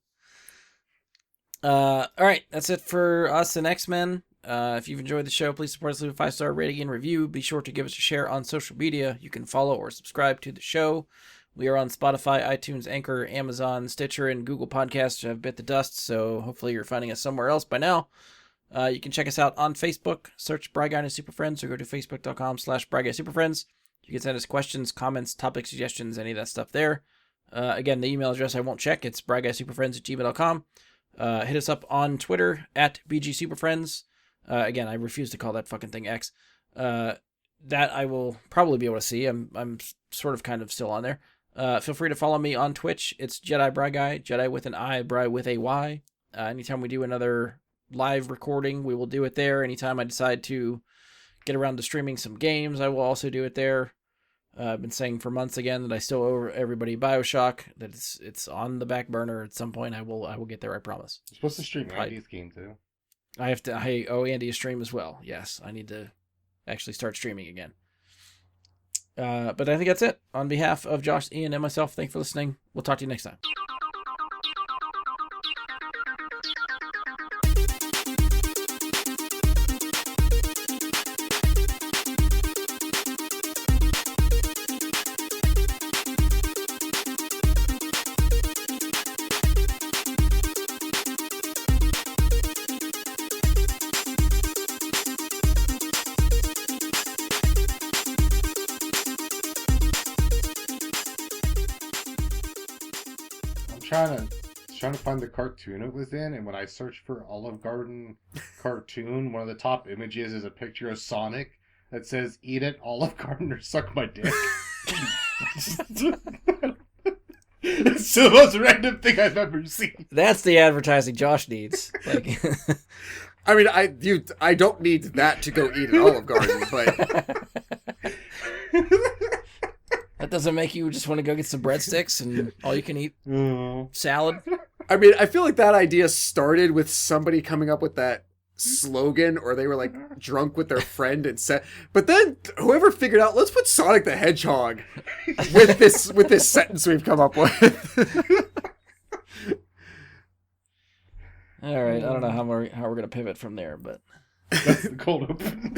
All right, that's it for us and X-Men. If you've enjoyed the show, please support us, leave a 5-star rating and review. Be sure to give us a share on social media. You can follow or subscribe to the show. We are on Spotify, iTunes, Anchor, Amazon, Stitcher, and Google Podcasts have bit the dust, so hopefully you're finding us somewhere else by now. You can check us out on Facebook. Search Bry Guy and Super Friends, or go to facebook.com/BryGuySuperFriends. You can send us questions, comments, topic suggestions, any of that stuff there. Again, the email address I won't check. It's bryguysuperfriends@gmail.com. Hit us up on Twitter @BGSuperFriends. Again, I refuse to call that fucking thing X. That I will probably be able to see. I'm sort of kind of still on there. Feel free to follow me on Twitch. It's Jedi Bry Guy, Jedi with an I, Bry with a Y. Anytime we do another live recording, we will do it there. Anytime I decide to get around to streaming some games, I will also do it there. I've been saying for months again that I still owe everybody BioShock, that it's on the back burner. At some point I will get there, I promise. You're supposed to stream Andy's game too. I owe Andy a stream as well. Yes, I need to actually start streaming again. But I think that's it. On behalf of Josh, Ian, and myself, thanks for listening. We'll talk to you next time. Trying to find the cartoon it was in, and when I searched for Olive Garden cartoon, one of the top images is a picture of Sonic that says "Eat it, Olive Garden, or suck my dick." It's the most random thing I've ever seen. That's the advertising Josh needs. Like, I mean, I don't need that to go eat at Olive Garden, but that doesn't make you just want to go get some breadsticks and all you can eat salad. I mean, I feel like that idea started with somebody coming up with that slogan, or they were like drunk with their friend and said, but then whoever figured out, let's put Sonic the Hedgehog with this sentence we've come up with. All right, I don't know how we're gonna pivot from there, but that's the cold open.